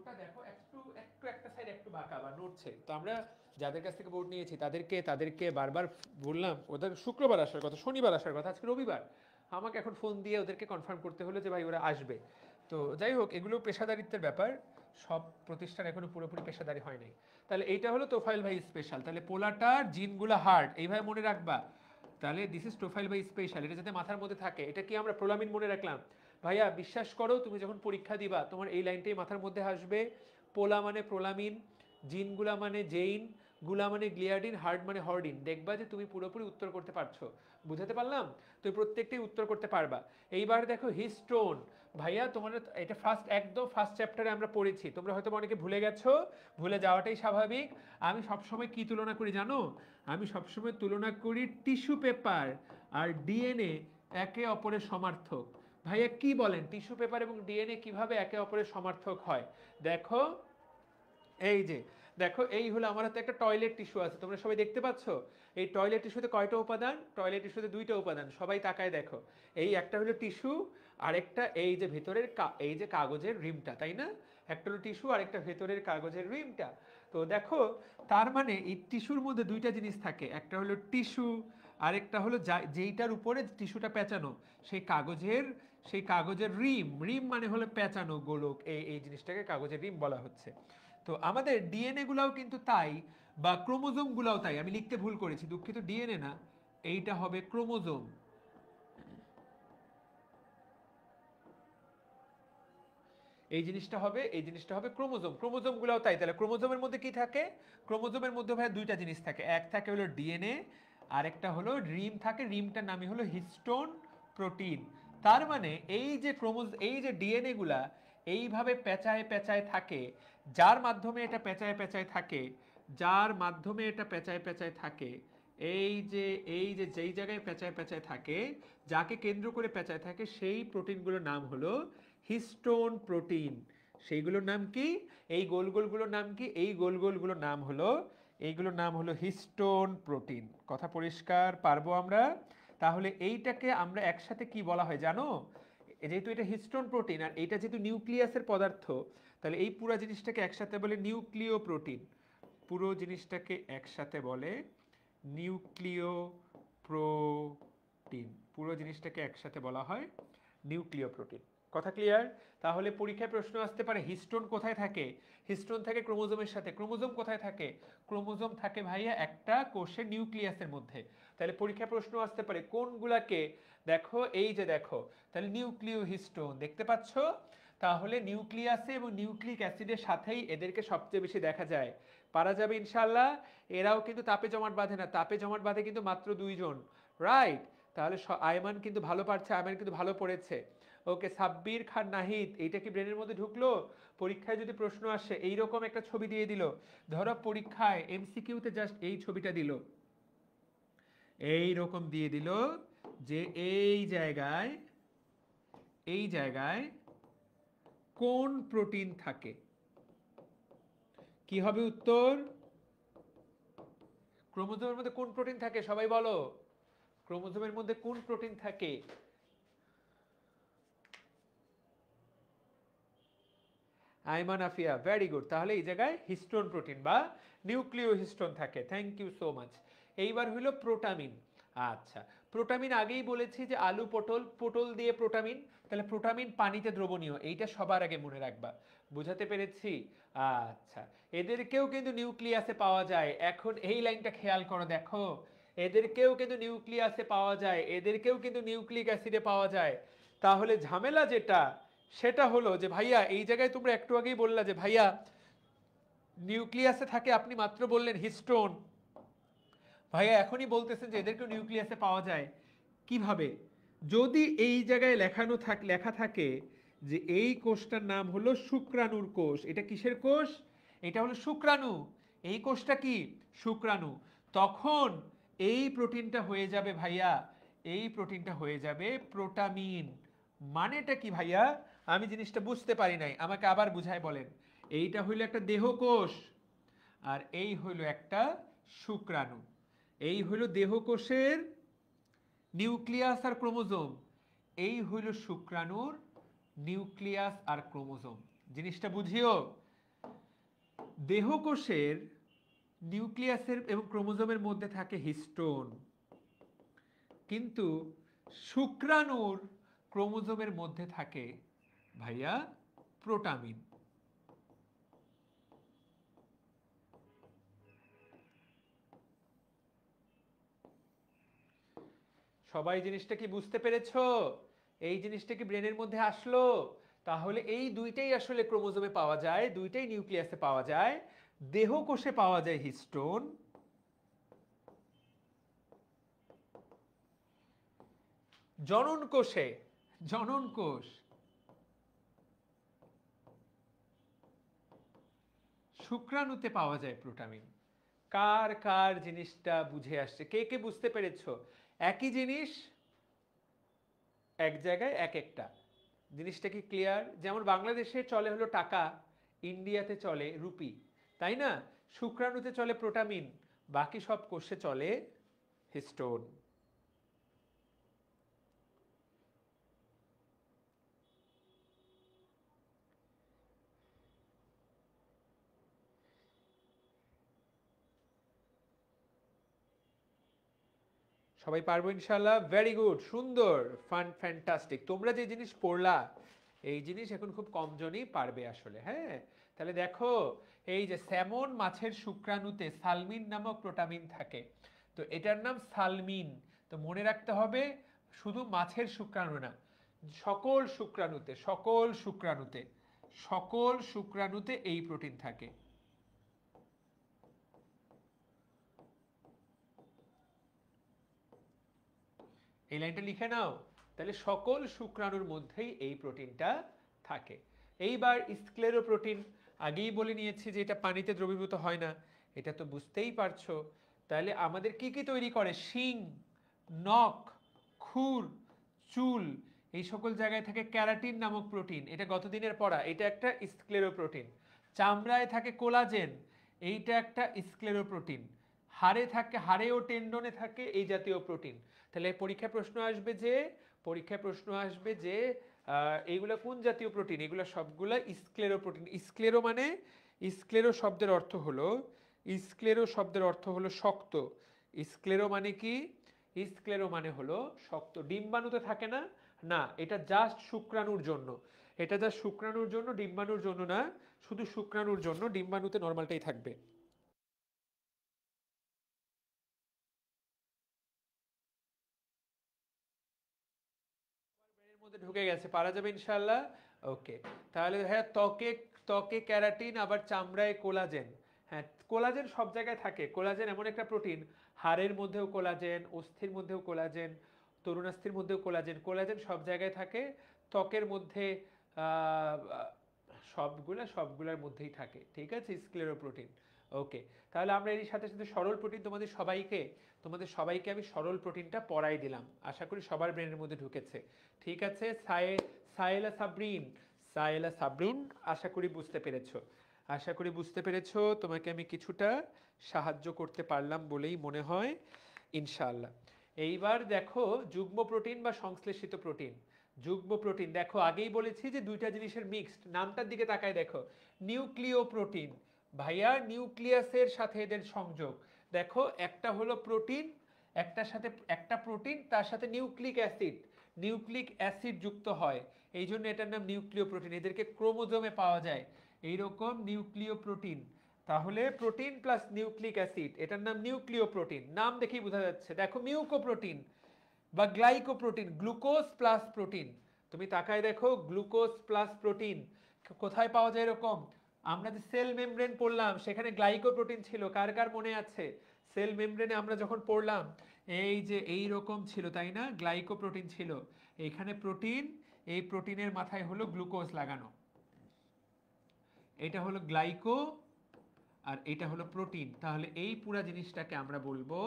Speaker 1: বোর্ডটা দেখো একটু একটু একটা সাইড একটু বাঁকা বা নড়ছে, তো আমরা যাদের কাছ থেকে বোর্ড নিয়েছি তাদেরকে বারবার বললাম, ওদের শুক্রবার আসার কথা, শনিবার আসার কথা, আজকে রবিবার। আমাকে এখন ফোন দিয়ে ওদেরকে কনফার্ম করতে হলো যে ভাই ওরা আসবে। তো যাই হোক, এগুলো পেশাদারিত্বের ব্যাপার, সব প্রতিষ্ঠান এখনো পুরোপুরি পেশাদারি হয় নাই। তাহলে এইটা হলো তোফাইল ভাই স্পেশাল। তাহলে পোলাটার জিনগুলা হার্ড, এইভাবে মনে রাখবা। তাহলে দিস ইজ তোফাইল ভাই স্পেশাল, এটা যাতে মাথার মধ্যে থাকে। এটা কি আমরা প্রোলামিন মনে রাখলাম? ভাইয়া বিশ্বাস করো, তুমি যখন পরীক্ষা দিবা তোমার এই লাইনটাই মাথার মধ্যে আসবে। পোলা মানে প্রোলামিন, জিনগুলা মানে জেইন, গুলা মানে গ্লিয়াডিন, হার্ড মানে হর্ডিন। দেখবা যে তুমি পুরোপুরি উত্তর করতে পারছো। বুঝাতে পারলাম? তুমি প্রত্যেকটাই উত্তর করতে পারবা। এইবার দেখো হিস্টোন। ভাইয়া তোমার এটা একদম ফার্স্ট চ্যাপ্টারে আমরা পড়েছি, তোমরা হয়তো অনেকে ভুলে গেছো, ভুলে যাওয়াটাই স্বাভাবিক। আমি সবসময় কি তুলনা করি জানো? আমি সবসময় তুলনা করি টিস্যু পেপার আর ডিএনএ একে অপরের সমার্থক। ভাইয়া কি বলেন, টিস্যু পেপার এবং ডিএনএ কিভাবে একে অপরের সমার্থক হয়? দেখো, এই যে দেখো, এই হলো আমার হাতে একটা টয়লেট টিস্যু আছে, তোমরা সবাই দেখতে পাচ্ছ। এই টয়লেট টিস্যুতে কয়টা উপাদান? টয়লেট টিস্যুতে দুইটা উপাদান, সবাই তাকায় দেখো। এই একটা হলো টিস্যু, আরেকটা এই যে ভেতরের এই যে কাগজের রিমটা, তাই না? একটা হলো টিস্যু আর একটা ভেতরের কাগজের রিমটা। তো দেখো, তার মানে এই টিস্যুর মধ্যে দুইটা জিনিস থাকে, একটা হলো টিস্যু, আরেকটা হলো যেইটার উপরে টিস্যুটা পেঁচানো, সেই কাগজের রিম মানে হলো পেঁচানো গোলক, এই জিনিসটাকে কাগজের রিম বলা হচ্ছে। তো আমাদের ডিএনএ গুলাও কিন্তু তাই, বা ক্রোমোজোম গুলাও তাই। আমি লিখতে ভুল করেছি, দুঃখিত, ডিএনএ না, এইটা হবে ক্রোমোজোম। এই জিনিসটা হবে ক্রোমোজোম। ক্রোমোজোম গুলাও তাই। তাহলে ক্রোমোজোমের মধ্যে কি থাকে? ক্রোমোজোমের মধ্যে ভাই দুইটা জিনিস থাকে, এক থাকে হলো ডিএনএ, আরেকটা হলো রিম থাকে, রিমটার নামই হলো হিস্টোন প্রোটিন। তার মানে এই যে ডিএনএ গুলা এইভাবে পেঁচায় পেঁচায় থাকে, যার মাধ্যমে এটা পেঁচায় পেঁচায় থাকে, যার মাধ্যমে এটা পেঁচায় পেঁচায় থাকে, এই যে যেই জায়গায় পেঁচায় পেঁচায় থাকে, যাকে কেন্দ্র করে পেঁচায় থাকে, সেই প্রোটিনগুলোর নাম হলো হিস্টোন প্রোটিন। সেইগুলোর নাম কি? এই গোল গোলগুলোর নাম কি? এইগুলোর নাম হলো হিস্টোন প্রোটিন। কথা পরিষ্কার? পারবো আমরা? তাহলে এইটাকে আমরা একসাথে কি বলা হয় জানো? যেহেতু এটা হিস্টোন প্রোটিন আর এটা যেহেতু নিউক্লিয়াসের পদার্থ, তাহলে এই পুরো জিনিসটাকে একসাথে বলে নিউক্লিয় প্রোটিন। পুরো জিনিসটাকে একসাথে বলে নিউক্লিয় প্রোটিন। পুরো জিনিসটাকে একসাথে বলা হয় নিউক্লিয় প্রোটিন। কথা ক্লিয়ার? তাহলে পরীক্ষায় প্রশ্ন আসতে পারে হিস্টোন কোথায় থাকে? হিস্টোন থাকে ক্রোমোজোমের সাথে। ক্রোমোজোম কোথায় থাকে? ক্রোমোজোম থাকে ভাইয়া একটা কোষের নিউক্লিয়াসের মধ্যে। তাহলে পরীক্ষায় প্রশ্ন আসতে পারে কোনগুলাকে? দেখো, এই যে দেখো, তাহলে নিউক্লিয় হিস্টোন দেখতে পাচ্ছ? তাহলে নিউক্লিয়াসে এবং নিউক্লিক অ্যাসিডের সাথেই এদেরকে সবচেয়ে বেশি দেখা যায়। পারা যাবে ইনশাল্লাহ। এরাও কিন্তু তাপে জমাট বাঁধে না, তাপে জমাট বাঁধে কিন্তু মাত্র দুইজন, রাইট? তাহলে আয়মান কিন্তু ভালো পারছে, আয়মান কিন্তু ভালো পড়েছে। ওকে, সাব্বির খান নাহিদ, এইটা কি ব্রেনের মধ্যে ঢুকলো? পরীক্ষায় যদি প্রশ্ন আসে এইরকম একটা ছবি দিয়ে দিল, ধরো পরীক্ষায় এমসিকিউতে জাস্ট এই ছবিটা দিল, এই রকম দিয়ে দিল যে এই জায়গায় কোন প্রোটিন থাকে, কি হবে উত্তর? ক্রোমোজোমের মধ্যে কোন প্রোটিন থাকে সবাই বলো? ক্রোমোজোমের মধ্যে কোন প্রোটিন থাকে? Aiman Afia, very good. তাহলে এই জায়গায় হিস্টোন প্রোটিন বা নিউক্লিয় হিস্টোন থাকে। Thank you so much. এইবার হলো প্রোটামিন। আচ্ছা, প্রোটামিন আগেই বলেছি যে আলু পটল, পটল দিয়ে প্রোটামিন। তাহলে প্রোটামিন পানিতে দ্রবণীয়, এইটা সবার আগে মনে রাখবা। বুঝাতে পেরেছি? আচ্ছা, এদেরকেও কিন্তু নিউক্লিয়াসে পাওয়া যায়। এখন এই লাইনটা খেয়াল করো, দেখো, এদেরকেও কিন্তু নিউক্লিয়াসে পাওয়া যায়, এদেরকেও কিন্তু নিউক্লিক অ্যাসিডে পাওয়া যায়। তাহলে ঝামেলা যেটা, সেটা হলো যে ভাইয়া এই জায়গায় তোমরা একটু আগেই বললা যে ভাইয়া নিউক্লিয়াসে থাকে, আপনি মাত্র বললেন হিস্টোন, ভাইয়া এখনই বলতেছেন যে এদেরকেও নিউক্লিয়াসে পাওয়া যায়। কিভাবে? যদি এই জায়গায় লেখা থাকে যে এই কোষটার নাম হলো শুক্রাণুর কোষ, এটা কিসের কোষ? এটা হলো শুক্রাণু। এই কোষটা কি? শুক্রাণু। তখন এই প্রোটিনটা হয়ে যাবে ভাইয়া, এই প্রোটিনটা হয়ে যাবে প্রোটামিন। মানেটা কি ভাইয়া? আমি জিনিসটা বুঝতে পারি নাই, আমাকে আবার বুঝায় বলেন। এইটা হইল একটা দেহকোষ, আর এই হইল একটা শুক্রাণু। এই হইল দেহকোষের নিউক্লিয়াস আর ক্রোমোজোম, এই হইল শুক্রাণুর নিউক্লিয়াস আর ক্রোমোজোম। জিনিসটা বুঝিও, দেহকোষের নিউক্লিয়াসের এবং ক্রোমোজোমের মধ্যে থাকে হিস্টোন, কিন্তু শুক্রাণুর ক্রোমোজোমের মধ্যে থাকে ভাইয়া প্রোটামিন। সবাই জিনিসটা কি বুঝতে পেরেছো? এই জিনিসটা কি ব্রেনের মধ্যে আসলো? তাহলে এই দুইটাই আসলে ক্রোমোজোমে পাওয়া যায়, দুইটাই নিউক্লিয়াসে পাওয়া যায়। দেহকোষে পাওয়া যায় হিস্টোন, জনন কোষে, জনন কোষ, শুক্রাণুতে পাওয়া যায় প্রোটামিন। কার কার জিনিসটা বুঝে আসছে? কে কে বুঝতে পেরেছো? একই জিনিস এক জায়গায় এক একটা। জিনিসটা কি ক্লিয়ার? যেমন বাংলাদেশে চলে হলো টাকা, ইন্ডিয়াতে চলে রুপি, তাই না? শুক্রাণুতে চলে প্রোটামিন, বাকি সব কোষে চলে হিস্টোন। সবাই পারবো ইনশাল্লাহ? ভেরি গুড, সুন্দর, ফ্যান্টাস্টিক। তোমরা যে জিনিস পড়লা এই জিনিস এখন খুব কম জনই পারবে আসলে। হ্যাঁ, তাহলে দেখো, এই যে স্যামন মাছের শুক্রাণুতে সালমিন নামক প্রোটামিন থাকে, তো এটার নাম সালমিন। তো মনে রাখতে হবে শুধু মাছের শুক্রাণু না, সকল শুক্রাণুতে, সকল শুক্রাণুতে, সকল শুক্রাণুতে এই প্রোটিন থাকে। এই লাইনটা লিখে নাও, তাহলে সকল শুক্রাণুর মধ্যেই এই প্রোটিনটা থাকে। এইবার স্ক্লেরোপ্রোটিন, আগেই বলে নিয়েছি যে এটা পানিতে দ্রবীভূত হয় না, এটা তো বুঝতেই পারছো। তাহলে আমাদের কি কি তৈরি করে? শিং, নখ, খুর, চুল, এই সকল জায়গায় থাকে ক্যারাটিন নামক প্রোটিন, এটা গত দিনের পড়া, এটা একটা স্ক্লেরোপ্রোটিন। চামড়ায় থাকে কোলাজেন, এইটা একটা স্ক্লেরোপ্রোটিন। হাড়ে থাকে, হাড়ে ও টেন্ডনে থাকে এই জাতীয় প্রোটিন। তাহলে পরীক্ষায় প্রশ্ন আসবে যে, পরীক্ষায় প্রশ্ন আসবে যে এইগুলো কোন জাতীয় প্রোটিন? এগুলো সবগুলা স্ক্লেরোপ্রোটিন। স্ক্লেরো মানে, স্ক্লেরো শব্দের অর্থ হলো, স্ক্লেরো শব্দের অর্থ হলো শক্ত। স্ক্লেরো মানে কি? স্ক্লেরো মানে হলো শক্ত। ডিম্বাণুতে থাকে না, না, এটা জাস্ট শুক্রাণুর জন্য, এটা জাস্ট শুক্রাণুর জন্য, ডিম্বাণুর জন্য না, শুধু শুক্রাণুর জন্য। ডিম্বাণুতে নর্মালটাই থাকবে। এর মধ্যে ঢুকে গেছে, পারা যাবে ইনশাল্লাহ। ওকে, তাহলে হ্যাঁ, ত্বকে, ত্বকে ক্যারাটিন, আবার চামড়ায় কোলাজেন। হ্যাঁ, কোলাজেন সব জায়গায় থাকে। কোলাজেন এমন একটা প্রোটিন, হাড়ের মধ্যেও কোলাজেন, অস্থির মধ্যেও কোলাজেন, তরুণাস্থির মধ্যেও কোলাজেন। কোলাজেন সব জায়গায় থাকে, ত্বকের মধ্যে, আহ, সবগুলার মধ্যেই থাকে। ঠিক আছে, স্ক্লেরোপ্রোটিন। ওকে, তাহলে আমরা এর সাথে সাথে সরল প্রোটিন তোমাদের সবাইকে আমি সরল প্রোটিনটা পড়াই দিলাম। আশা করি সবার ব্রেনের মধ্যে ঢুকেছে। ঠিক আছে, সায়েলা সাবরিন, সায়েলা সাবরিন, আশা করি বুঝতে পেরেছো, আশা করি বুঝতে পেরেছো। তোমাকে আমি কিছুটা সাহায্য করতে পারলাম বলেই মনে হয়, ইনশাআল্লাহ। এইবার দেখো যুগ্ম প্রোটিন বা সংশ্লেষিত প্রোটিন। যুগ্ম প্রোটিন দেখো, আগেই বলেছি যে দুইটা জিনিসের মিক্সড। নামটার দিকে তাকায় দেখো, নিউক্লিয় প্রোটিন। ভাইয়া নিউক্লিয়াসের সাথে এদের সংযোগ। দেখো একটা হলো প্রোটিন, একটার সাথে, একটা প্রোটিন তার সাথে নিউক্লিক অ্যাসিড, নিউক্লিক অ্যাসিড যুক্ত হয়, এই জন্য এটার নাম নিউক্লিয় প্রোটিন। এদেরকে ক্রোমোজোমে পাওয়া যায় এইরকম নিউক্লিয় প্রোটিন। তাহলে প্রোটিন প্লাস নিউক্লিক অ্যাসিড, এটার নাম নিউক্লিয় প্রোটিন। নাম দেখেই বোঝা যাচ্ছে। দেখো মিউকোপ্রোটিন বা গ্লাইকোপ্রোটিন, গ্লুকোজ প্লাস প্রোটিন। তুমি তাকায় দেখো, গ্লুকোজ প্লাস প্রোটিন কোথায় পাওয়া যায় এরকম? আমরা যে সেল মেমব্রেন পড়লাম সেখানে গ্লাইকোপ্রোটিন ছিল, কার কার মনে আছে? সেল মেমব্রেনে আমরা যখন পড়লাম এই যে এই রকম ছিল, তাই না? গ্লাইকোপ্রোটিন ছিল, এখানে প্রোটিন, এই প্রোটিনের মাথায় হলো গ্লুকোজ লাগানো। এটা হলো গ্লাইকো আর এটা হলো প্রোটিন। তাহলে এই পুরা জিনিসটাকে আমরা বলবো,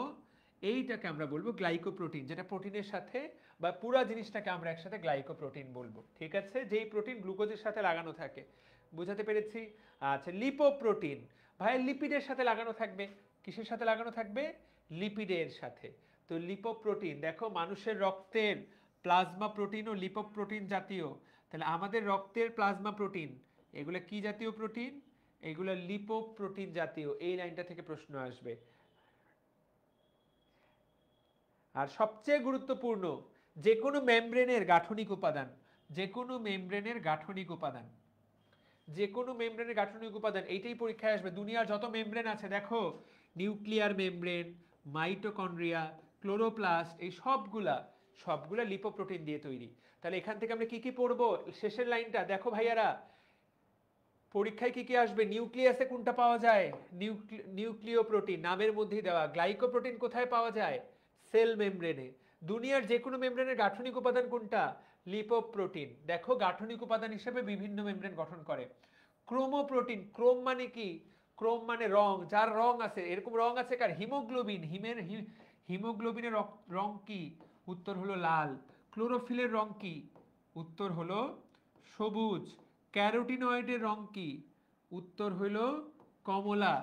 Speaker 1: এইটাকে আমরা বলবো গ্লাইকোপ্রোটিন, যেটা প্রোটিনের সাথে, বা পুরা জিনিসটাকে আমরা একসাথে গ্লাইকোপ্রোটিন বলবো। ঠিক আছে, যেই প্রোটিন গ্লুকোজের সাথে লাগানো থাকে। বুঝাতে পেরেছি? আচ্ছা, লিপোপ্রোটিন, ভাই লিপিডের সাথে লাগানো থাকবে। কিসের সাথে লাগানো থাকবে? লিপিডের সাথে। তো লিপোপ্রোটিন দেখো, মানুষের রক্তের প্লাজমা প্রোটিন ও লিপোপ্রোটিন জাতীয়। তাহলে আমাদের রক্তের প্লাজমা প্রোটিন, এগুলো কি জাতীয় প্রোটিন? এইগুলো লিপোপ্রোটিন জাতীয়, এই লাইনটা থেকে প্রশ্ন আসবে। আর সবচেয়ে গুরুত্বপূর্ণ, যে কোনো মেমব্রেনের গাঠনিক উপাদান, যে কোনো মেমব্রেনের গাঠনিক উপাদান, যে কোনো মেমব্রেনের গাঠনিক উপাদান, এইটাই পরীক্ষায় আসবে। দুনিয়ার যত মেমব্রেন আছে দেখো, নিউক্লিয়ার মেমব্রেন, মাইটোকন্ড্রিয়া, ক্লোরোপ্লাস্ট, এই সবগুলা লিপোপ্রোটিন দিয়ে তৈরি। তাহলে এখান থেকে আমরা কি কি পড়বো? শেষের লাইনটা দেখো ভাইয়ারা, পরীক্ষায় কি কি আসবে? নিউক্লিয়াসে কোনটা পাওয়া যায়? নিউক্লিওপ্রোটিন, নামের মধ্যেই দেওয়া। গ্লাইকোপ্রোটিন কোথায় পাওয়া যায়? সেল মেমব্রেনে। দুনিয়ার যে কোনো মেমব্রেনের গাঠনিক উপাদান কোনটা? লিপোপ্রোটিন। দেখো গাঠনিক উপাদান হিসেবে বিভিন্ন মেমব্রেন গঠন করে। ক্রোমোপ্রোটিন, ক্রোম মানে কি? ক্রোম মানে রং, যার রং আছে। এরকম রং আছে কার? হিমোগ্লোবিন। হিমোগ্লোবিনের রং কি? উত্তর হলো লাল। ক্লোরোফিলের রং কি? উত্তর হলো সবুজ। ক্যারোটিনয়েডের রং কি? উত্তর হইল কমলা।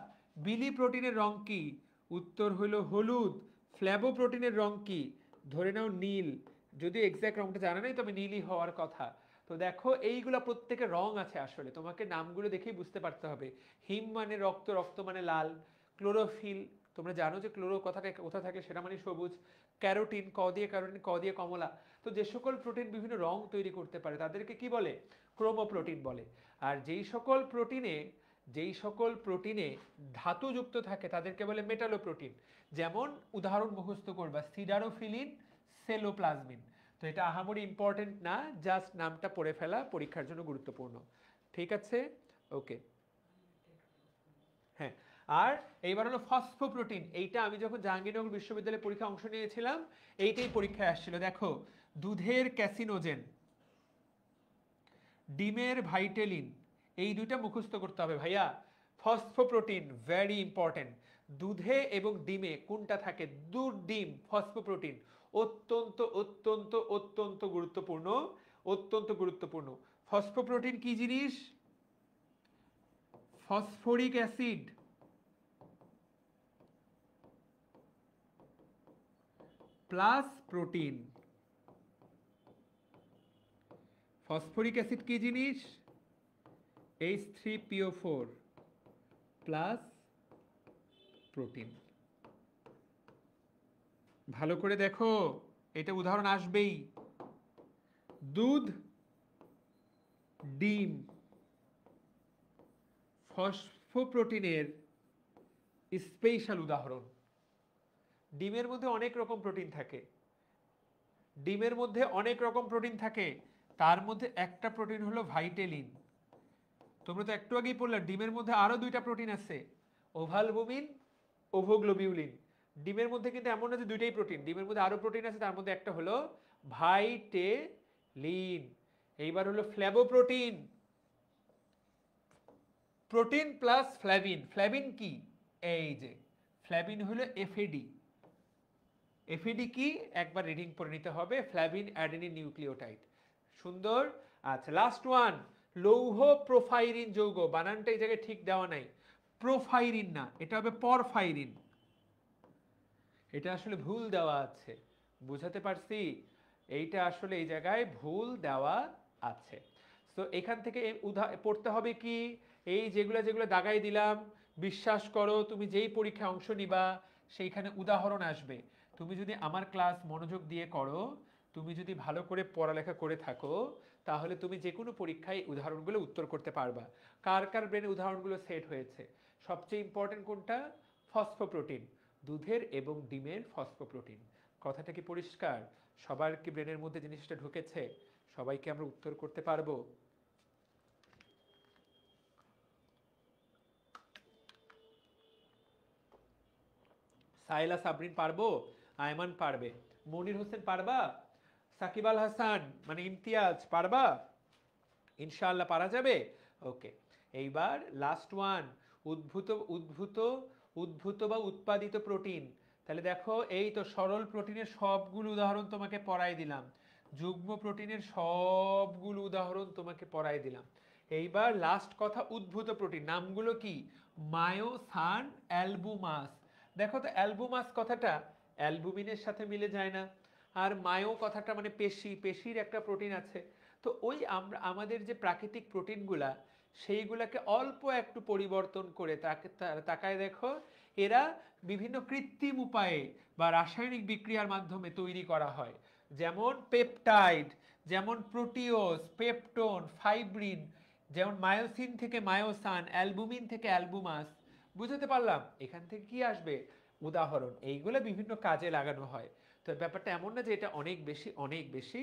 Speaker 1: বিলি প্রোটিনের রং কি? উত্তর হইল হলুদ। ফ্ল্যাভোপ্রোটিনের রং কি? ধরে নাও নীল, যদি এক্সাক্ট রংটা জানা নাই তবে নীলই হওয়ার কথা। তো দেখো এইগুলা প্রত্যেকের রং আছে, আসলে তোমাকে নামগুলো দেখেই বুঝতে পারতে হবে। হিম মানে রক্ত, রক্ত মানে লাল। ক্লোরোফিল, তোমরা জানো যে ক্লোরো কথাটা কোথা থাকে, সেটা মানে সবুজ। ক্যারোটিন, ক দিয়ে ক্যারোটিন, ক দিয়ে কমলা। তো যে সকল প্রোটিন বিভিন্ন রং তৈরি করতে পারে তাদেরকে কি বলে? ক্রোমোপ্রোটিন বলে। আর যেই সকল প্রোটিনে ধাতুযুক্ত থাকে তাদেরকে বলে মেটালোপ্রোটিন। যেমন উদাহরণ মুখস্থ করবা, সিডারোফিলিন, সেলোপ্লাজমিন। তো এটা আহামরি ইম্পর্টেন্ট না, জাস্ট নামটা পড়ে ফেলা পরীক্ষার জন্য গুরুত্বপূর্ণ। ঠিক আছে, ওকে। হ্যাঁ, আর এইবার হলো ফসফোপ্রোটিন। এইটা আমি যখন জাহাঙ্গীরনগর বিশ্ববিদ্যালয়ে পরীক্ষা অংশ নিয়েছিলাম, এইটাই পরীক্ষায় আসছিল। দেখো, দুধের ক্যাসিনোজেন, ডিমের ভাইটেলিন, এই দুইটা মুখস্থ করতে হবে ভাইয়া। Phosphoprotein very important. দুধে এবং ডিমে কোনটা থাকে? দুধ, ডিম, ফসফোপ্রোটিন অত্যন্ত অত্যন্ত অত্যন্ত গুরুত্বপূর্ণ, অত্যন্ত গুরুত্বপূর্ণ। ফসফোপ্রোটিন কি জিনিস? Phosphoric acid plus protein. Phosphoric acid কি জিনিস? H3PO4 plus protein. ভালো করে দেখো, এটা উদাহরণ আসবেই। দুধ, ডিম, ফসফোপ্রোটিনের স্পেশাল উদাহরণ। ডিমের মধ্যে অনেক রকম প্রোটিন থাকে, ডিমের মধ্যে অনেক রকম প্রোটিন থাকে, তার মধ্যে একটা প্রোটিন হলো ভাইটেলিন। তোমরা তো একটু আগেই পড়লে ডিমের মধ্যে আরো দুইটা প্রোটিন আছে, ওভালবুমিন, ওভোগ্লোবিউলিন। ডিমের মধ্যে কিন্তু এমন না যে দুইটাই প্রোটিন, ডিমের মধ্যে আরো প্রোটিন আছে, তার মধ্যে একটা হলো ভাইটেলিন। এইবার হলো ফ্ল্যাভোপ্রোটিন, প্রোটিন প্লাস ফ্ল্যাভিন। ফ্ল্যাভিন কি? এই যে ফ্ল্যাভিন হলো এফএডি। এফএডি কি? একবার রিডিং পড়ে নিতে হবে, ফ্ল্যাভিন অ্যাডেনিন নিউক্লিওটাইড। সুন্দর। আচ্ছা, লাস্ট ওয়ান, লৌহ প্রোফাইরিন যৌগ। বানানটা এই জায়গায় ঠিক দেওয়া নাই, প্রোফাইরিন না, এটা হবে পরফাইরিন। এটা আসলে ভুল দেওয়া আছে, বুঝাতে পারছি? এইটা আসলে এই জায়গায় ভুল দেওয়া আছে। তো এখান থেকে পড়তে হবে কি? এই যেগুলো যেগুলো দাগাই দিলাম, বিশ্বাস করো তুমি যেই পরীক্ষায় অংশ নিবা সেইখানে উদাহরণ আসবে। তুমি যদি আমার ক্লাস মনোযোগ দিয়ে করো, তুমি যদি ভালো করে পড়ালেখা করে থাকো, তাহলে তুমি যে কোনো পরীক্ষায় উদাহরণগুলো উত্তর করতে পারবা। কার কার ব্রেনে উদাহরণগুলো সেট হয়েছে? সবচেয়ে ইম্পর্টেন্ট কোনটা? ফসফোপ্রোটিন, দুধের এবং ডিমের ফসফোপ্রোটিন। কথাটা কি পরিষ্কার? সবার কি ব্রেনের মধ্যে জিনিসটা ঢুকেছে? সবাইকে আমরা উত্তর করতে পারবো? সাইলা সাবরিন পারবো, আয়মান পারবে, মনির হোসেন পারবা, সাকিব আল হাসান মানে ইমতিয়াজ পারবা? ইনশাআল্লাহ পারা যাবে। ওকে, এইবার লাস্ট ওয়ান, উদ্ভূত উদ্ভূত উদ্ভূত বা উৎপাদিত প্রোটিন। তাহলে দেখো, এই তো সরল প্রোটিনের সবগুলো উদাহরণ তোমাকে পড়াই দিলাম, যুগ্ম প্রোটিনের সবগুলো উদাহরণ তোমাকে পড়াই দিলাম। এইবার লাস্ট কথা, উদ্ভূত প্রোটিন নামগুলো কি? মায়োসান, অ্যালবুমাস। দেখো তো, অ্যালবুমাস কথাটা অ্যালবুমিনের সাথে মিলে যায় না। আর মায়ো কথাটা মানে পেশি, পেশির একটা প্রোটিন আছে। তো ওই আমরা আমাদের যে প্রাকৃতিক প্রোটিনগুলা, সেইগুলোকে অল্প একটু পরিবর্তন করে তাকায় দেখো, এরা বিভিন্ন কৃত্রিম উপায়ে বা রাসায়নিক বিক্রিয়ার মাধ্যমে তৈরি করা হয়। যেমন পেপটাইড, যেমন প্রোটিওজ, পেপটোন, ফাইব্রিন, যেমন মায়োসিন থেকে মায়োসান, অ্যালবুমিন থেকে অ্যালবুমাস। বুঝতে পারলাম এখান থেকে কি আসবে? উদাহরণ। এইগুলো বিভিন্ন কাজে লাগানো হয়। তো ব্যাপারটা এমন না যে এটা অনেক বেশি অনেক বেশি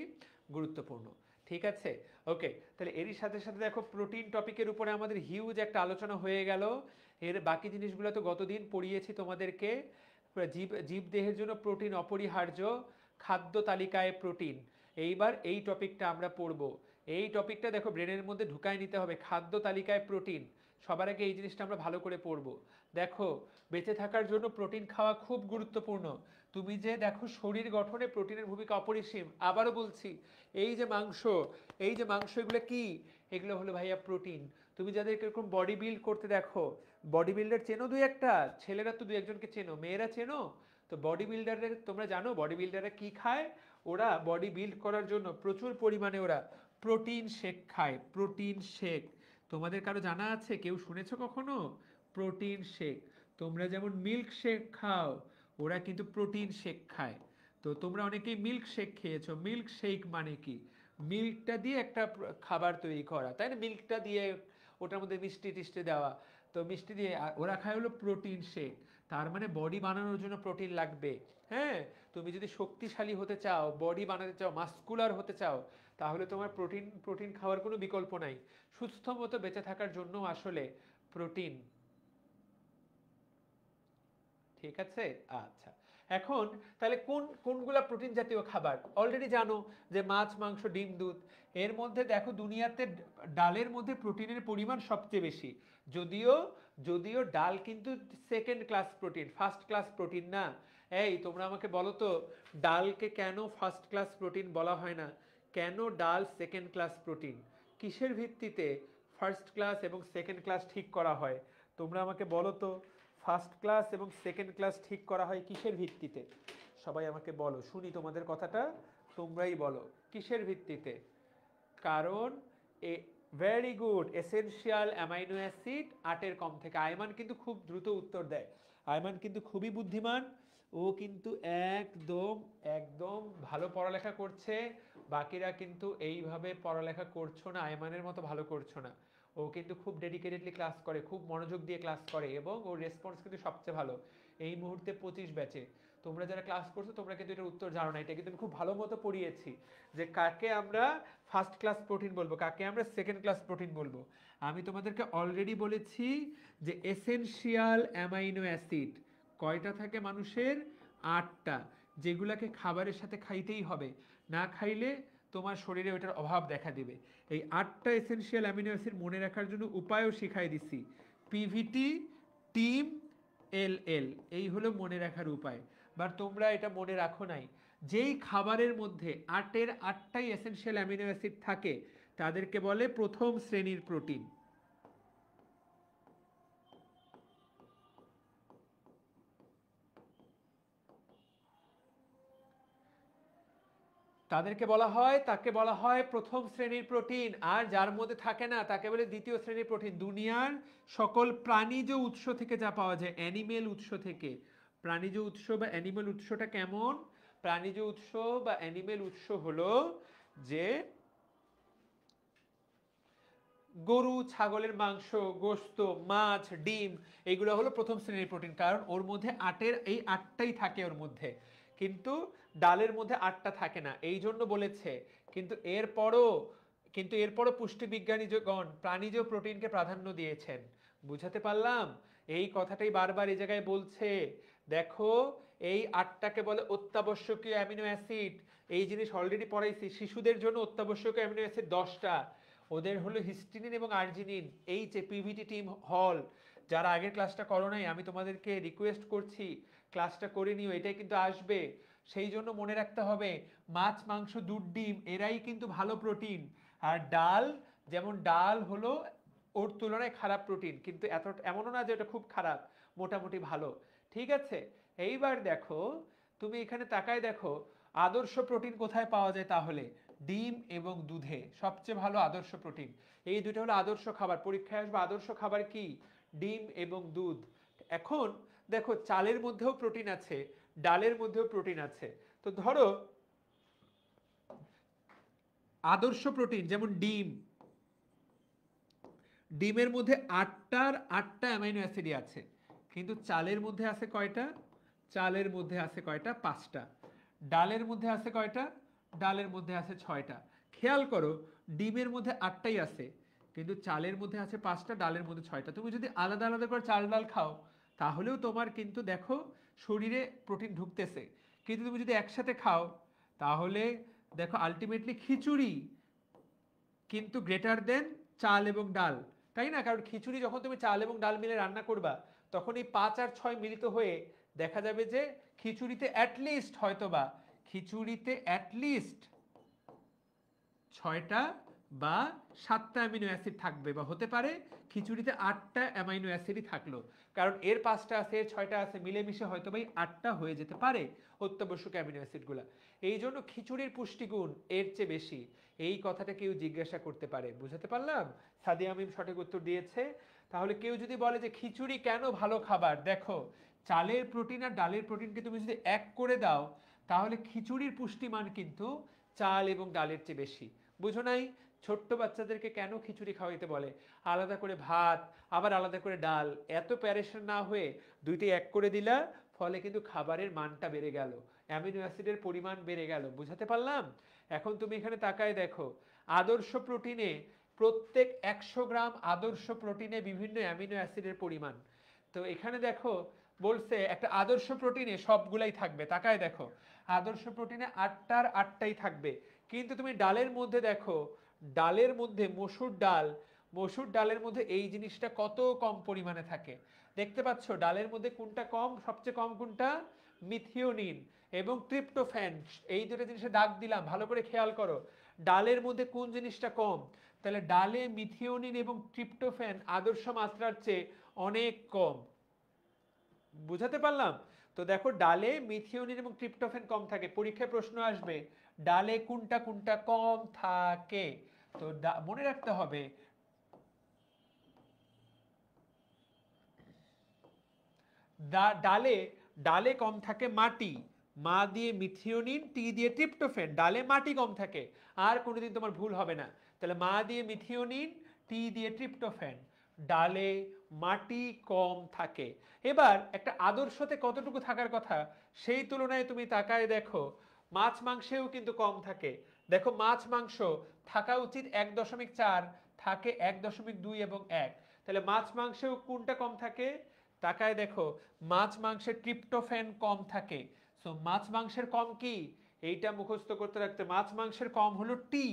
Speaker 1: গুরুত্বপূর্ণ। ঠিক আছে, ওকে। তাহলে এরই সাথে সাথে দেখো প্রোটিন টপিকের উপরে আমাদের হিউজ একটা আলোচনা হয়ে গেল। এর বাকি জিনিসগুলো তো গতদিন পড়িয়েছি তোমাদেরকে। জীব দেহের জন্য প্রোটিন অপরিহার্য, খাদ্য তালিকায় প্রোটিন। এইবার এই টপিকটা আমরা পড়ব। এই টপিকটা দেখো ব্রেনের মধ্যে ঢুকায় নিতে হবে, খাদ্য তালিকায় প্রোটিন। সবার আগে এই জিনিসটা আমরা ভালো করে পড়ব। দেখো, বেঁচে থাকার জন্য প্রোটিন খাওয়া খুব গুরুত্বপূর্ণ। তুমি যে দেখো শরীর গঠনে প্রোটিনের ভূমিকা অপরিসীম। আবারও বলছি, এই যে মাংস, এই যে মাংস, এগুলো কি? এগুলো হলো ভাইয়া প্রোটিন। তুমি যাদেরকে এরকম বডি বিল্ড করতে দেখো, বডি বিল্ডার চেনো দুই একটা? ছেলেরা তো দুই একজনকে চেনো, মেয়েরা চেনো? তো বডি বিল্ডারের তোমরা জানো বডি বিল্ডাররা কি খায়? ওরা বডি বিল্ড করার জন্য প্রচুর পরিমাণে ওরা প্রোটিন শেক খায়। প্রোটিন শেক তোমাদের কারো জানা আছে? কেউ শুনেছো কখনো প্রোটিন শেক? তোমরা যেমন মিল্ক শেক খাও, ওরা কিন্তু প্রোটিন শেক খায়। তো তোমরা অনেকেই মিল্ক শেক খেয়েছো। মিল্ক শেক মানে কি? মিল্কটা দিয়ে একটা খাবার তৈরি করা, তাই না? মিল্কটা দিয়ে ওটার মধ্যে মিষ্টি টিষ্টি দেওয়া, তো মিষ্টি দিয়ে ওরা খায় হলো প্রোটিন শেক। তার মানে বডি বানানোর জন্য প্রোটিন লাগবে। হ্যাঁ, তুমি যদি শক্তিশালী হতে চাও, বডি বানাতে চাও, মাস্কুলার হতে চাও, তাহলে তোমার প্রোটিন প্রোটিন খাওয়ার কোনো বিকল্প নাই। সুস্থ মতো বেঁচে থাকার জন্য আসলে প্রোটিন। ঠিক আছে, আচ্ছা। এখন তাহলে কোনগুলা প্রোটিন জাতীয় খাবার অলরেডি জানো, যে মাছ, মাংস, ডিম, দুধ। এর মধ্যে দেখো দুনিয়াতে ডালের মধ্যে প্রোটিনের পরিমাণ সবচেয়ে বেশি। যদিও যদিও ডাল কিন্তু second class protein, first class protein না। এই তোমরা আমাকে বলো তো, ডালকে কেন ফার্স্ট ক্লাস প্রোটিন বলা হয় না? কেন ডাল সেকেন্ড ক্লাস প্রোটিন? কিসের ভিত্তিতে ফার্স্ট ক্লাস এবং সেকেন্ড ক্লাস ঠিক করা হয়? তোমরা আমাকে বলো তো, ফার্স্ট ক্লাস এবং সেকেন্ড ক্লাস ঠিক করা হয় কিসের ভিত্তিতে? সবাই আমাকে বলো, শুনি তোমাদের কথাটা। তোমরাই বলো কিসের ভিত্তিতে? কারণ a very good, essential amino acid 8-এর কম থেকে। আয়মান কিন্তু খুব দ্রুত উত্তর দেয়। আয়মান কিন্তু খুবই বুদ্ধিমান। ও কিন্তু একদম একদম ভালো পড়ালেখা করছে। বাকিরা কিন্তু এইভাবে পড়ালেখা করছো না, আয়মানের মতো ভালো করছো না। ও কিন্তু খুব ডেডিকেটেডলি ক্লাস করে, খুব মনোযোগ দিয়ে ক্লাস করে, এবং ওর রেসপন্স কিন্তু সবচেয়ে ভালো এই মুহূর্তে 25 ব্যাচে। তোমরা যারা ক্লাস করছো তোমরা কিন্তু এটার উত্তর জানো না। এটা কিন্তু আমি খুব ভালো মতো পড়িয়েছি, যে কাকে আমরা ফার্স্ট ক্লাস প্রোটিন বলবো, কাকে আমরা সেকেন্ড ক্লাস প্রোটিন বলবো। আমি তোমাদেরকে অলরেডি বলেছি যে এসেনশিয়াল অ্যামাইনো অ্যাসিড কয়টা থাকে মানুষের? 8টা, যেগুলাকে খাবারের সাথে খাইতেই হবে। না খাইলে তোমার শরীরে ওটার অভাব দেখা দেবে। এই 8টা এসেনশিয়াল অ্যামিনো অ্যাসিড মনে রাখার জন্য উপায়ও শিখাই দিছি। পিভিটি, টিম, এল এল, এই হলো মনে রাখার উপায়। বাট তোমরা এটা মনে রাখো নাই। যেই খাবারের মধ্যে 8টাই এসেনশিয়াল অ্যামিনো অ্যাসিড থাকে তাদেরকে বলে প্রথম শ্রেণীর প্রোটিন। তাকে বলা হয় প্রথম শ্রেণীর প্রোটিন। আর যার মধ্যে থাকে না তাকে বলে দ্বিতীয় শ্রেণীর প্রোটিন। দুনিয়ার সকল প্রাণীজ উৎস থেকে যা পাওয়া যায়, অ্যানিমেল উৎস থেকে। প্রাণীজ উৎস বা অ্যানিমেল উৎসটা কেমন? প্রাণীজ উৎস বা অ্যানিমেল উৎস হলো যে গরু, ছাগলের মাংস, গোশত, মাছ, ডিম, এইগুলো হলো প্রথম শ্রেণীর প্রোটিন। কারণ ওর মধ্যে এই 8টাই থাকে ওর মধ্যে। কিন্তু ডালের মধ্যে 8টা থাকে না, এই জন্য বলেছে। কিন্তু এরপরও পুষ্টিবিজ্ঞানীগণ প্রাণীজ প্রোটিনকে প্রাধান্য দিয়েছেন। বুঝাতে পারলাম? এই কথাটাই বারবার এই জায়গায় বলছে। দেখো, এই 8টাকে বলে অত্যাবশ্যকীয় অ্যামিনো অ্যাসিড। এই জিনিস অলরেডি পড়াইছি। শিশুদের জন্য অত্যাবশ্যকীয় অ্যামিনো অ্যাসিড 10টা। ওদের হলো হিস্টিনিন এবং আর্জিনিন। এই যে পিভিটি টিম হল, যারা আগের ক্লাসটা করো নাই, আমি তোমাদেরকে রিকোয়েস্ট করছি ক্লাসটা করে নিও, এটাই কিন্তু আসবে। সেই জন্য মনে রাখতে হবে, মাছ, মাংস, দুধ, ডিম এরাই কিন্তু ভালো প্রোটিন। আর ডাল, যেমন ডাল হলো ওর তুলনায় খারাপ প্রোটিন, কিন্তু এমনও না যে এটা খুব খারাপ, মোটামুটি ভালো। ঠিক আছে, এইবার দেখো, তুমি এখানে তাকায় দেখো আদর্শ প্রোটিন কোথায় পাওয়া যায় তাহলে? ডিম এবং দুধে সবচেয়ে ভালো আদর্শ প্রোটিন, এই দুটো হলো আদর্শ খাবার। পরীক্ষায় আসবে আদর্শ খাবার কি, ডিম এবং দুধ। এখন দেখো চালের মধ্যেও প্রোটিন আছে, ডালের মধ্যেও প্রোটিন আছে। তো ধরো আদর্শ প্রোটিন যেমন ডিম, ডিমের মধ্যে আটটা অ্যামাইনো অ্যাসিডই আছে, কিন্তু চালের মধ্যে আছে কয়টা, চালের মধ্যে আছে কয়টা, 5টা। ডালের মধ্যে আছে কয়টা, ডালের মধ্যে আছে 6টা। খেয়াল করো ডিমের মধ্যে 8টাই আছে, কিন্তু চালের মধ্যে আছে 5টা, ডালের মধ্যে 6টা। তুমি যদি আলাদা আলাদা করে চাল ডাল খাও তাহলেও তোমার কিন্তু দেখো শরীরে প্রোটিন ঢুকতেছে, কিন্তু তুমি যদি একসাথে খাও তাহলে দেখো আলটিমেটলি খিচুড়ি কিন্তু গ্রেটার দেন চাল এবং ডাল, তাই না? কারণ খিচুড়ি যখন তুমি চাল এবং ডাল মিলে রান্না করবা তখন এই 5 আর 6 মিলিত হয়ে দেখা যাবে যে খিচুড়িতে অ্যাটলিস্ট হয়তোবা খিচুড়িতে অ্যাটলিস্ট 6টা বা 7টা অ্যামিনো অ্যাসিড থাকবে, বা হতে পারে খিচুড়িতে 8টা অ্যামাইনো অ্যাসিডই থাকলো, কারণ এর 5টা আছে এর 6টা আছে, মিলেমিশে হয়তো বা 8টা হয়ে যেতে পারে অত্যাবশ্যক অ্যামিনো অ্যাসিডগুলো। এই জন্য খিচুড়ির পুষ্টিগুণ এর চেয়ে বেশি, এই কথাটা কেউ জিজ্ঞাসা করতে পারে। বুঝাতে পারলাম? সাদিয়া আমিম সঠিক উত্তর দিয়েছে। তাহলে কেউ যদি বলে যে খিচুড়ি কেন ভালো খাবার, দেখো চালের প্রোটিন আর ডালের প্রোটিনকে তুমি যদি এক করে দাও তাহলে খিচুড়ির পুষ্টিমান কিন্তু চাল এবং ডালের চেয়ে বেশি। বুঝো নাই? ছোট্ট বাচ্চাদেরকে কেন খিচুড়ি খাওয়াইতে বলে, আলাদা করে ভাত আবার আলাদা করে ডাল, এত প্যারেশন না হয়ে দুইটি এক করে দিলা, ফলে কিন্তু খাবারের মানটা বেড়ে গেল, অ্যামিনো অ্যাসিডের পরিমাণ বেড়ে গেল। বুঝাতে পারলাম? এখন তুমি এখানে তাকায় দেখো আদর্শ প্রোটিনে প্রত্যেক 100 গ্রাম আদর্শ প্রোটিনে বিভিন্ন অ্যামিনো অ্যাসিডের পরিমাণ। তো এখানে দেখো বলছে একটা আদর্শ প্রোটিনে সবগুলাই থাকবে, তাকায় দেখো আদর্শ প্রোটিনে 8টার 8টাই থাকবে, কিন্তু তুমি ডালের মধ্যে দেখো, ডালের মধ্যে মসুর ডাল, মসুর ডালের মধ্যে এই জিনিসটা কত কম পরিমাণে থাকে। দেখতে পাচ্ছ ডালের মধ্যে কোনটা কম, সবচেয়ে কম কোনটা, মিথিওনিন এবং ট্রিপ্টোফ্যান। এই দুটো জিনিসে দাগ দিলাম, ভালো করে খেয়াল করো ডালের মধ্যে কোন জিনিসটা কম। তাহলে ডালে মিথিওনিন এবং ট্রিপ্টোফ্যান আদর্শ মাত্রার চেয়ে অনেক কম। বুঝাতে পারলাম? তো দেখো ডালে মিথিওনিন এবং ট্রিপ্টোফ্যান কম থাকে, পরীক্ষায় প্রশ্ন আসবে ডালে কোনটা কোনটা কম থাকে। তো মনে রাখতে হবে ডালে, ডালে কম থাকে মাটি, মা দিয়ে মিথিওনিন, টি দিয়ে ট্রিপ্টোফ্যান, ডালে মাটি কম থাকে। আর কোনোদিন তোমার ভুল হবে না। তাহলে মা দিয়ে মিথিওনিন, টি দিয়ে ট্রিপ্টোফ্যান, ডালে মাটি কম থাকে। এবার একটা আদর্শতে কতটুকু থাকার কথা সেই তুলনায় তুমি তাকায় দেখো মাছ মাংসেও কিন্তু কম থাকে। দেখো মাছ মাংস থাকা উচিত 1.4, থাকে 1.2 এবং 1। তাহলে মাছ মাংসেও কোনটা কম থাকে, তাকায় দেখো মাছ মাংসের ট্রিপ্টোফ্যান কম থাকে। সো মাছ মাংসের কম কি, এইটা মুখস্থ করতে রাখতে, মাছ মাংসের কম হলো টি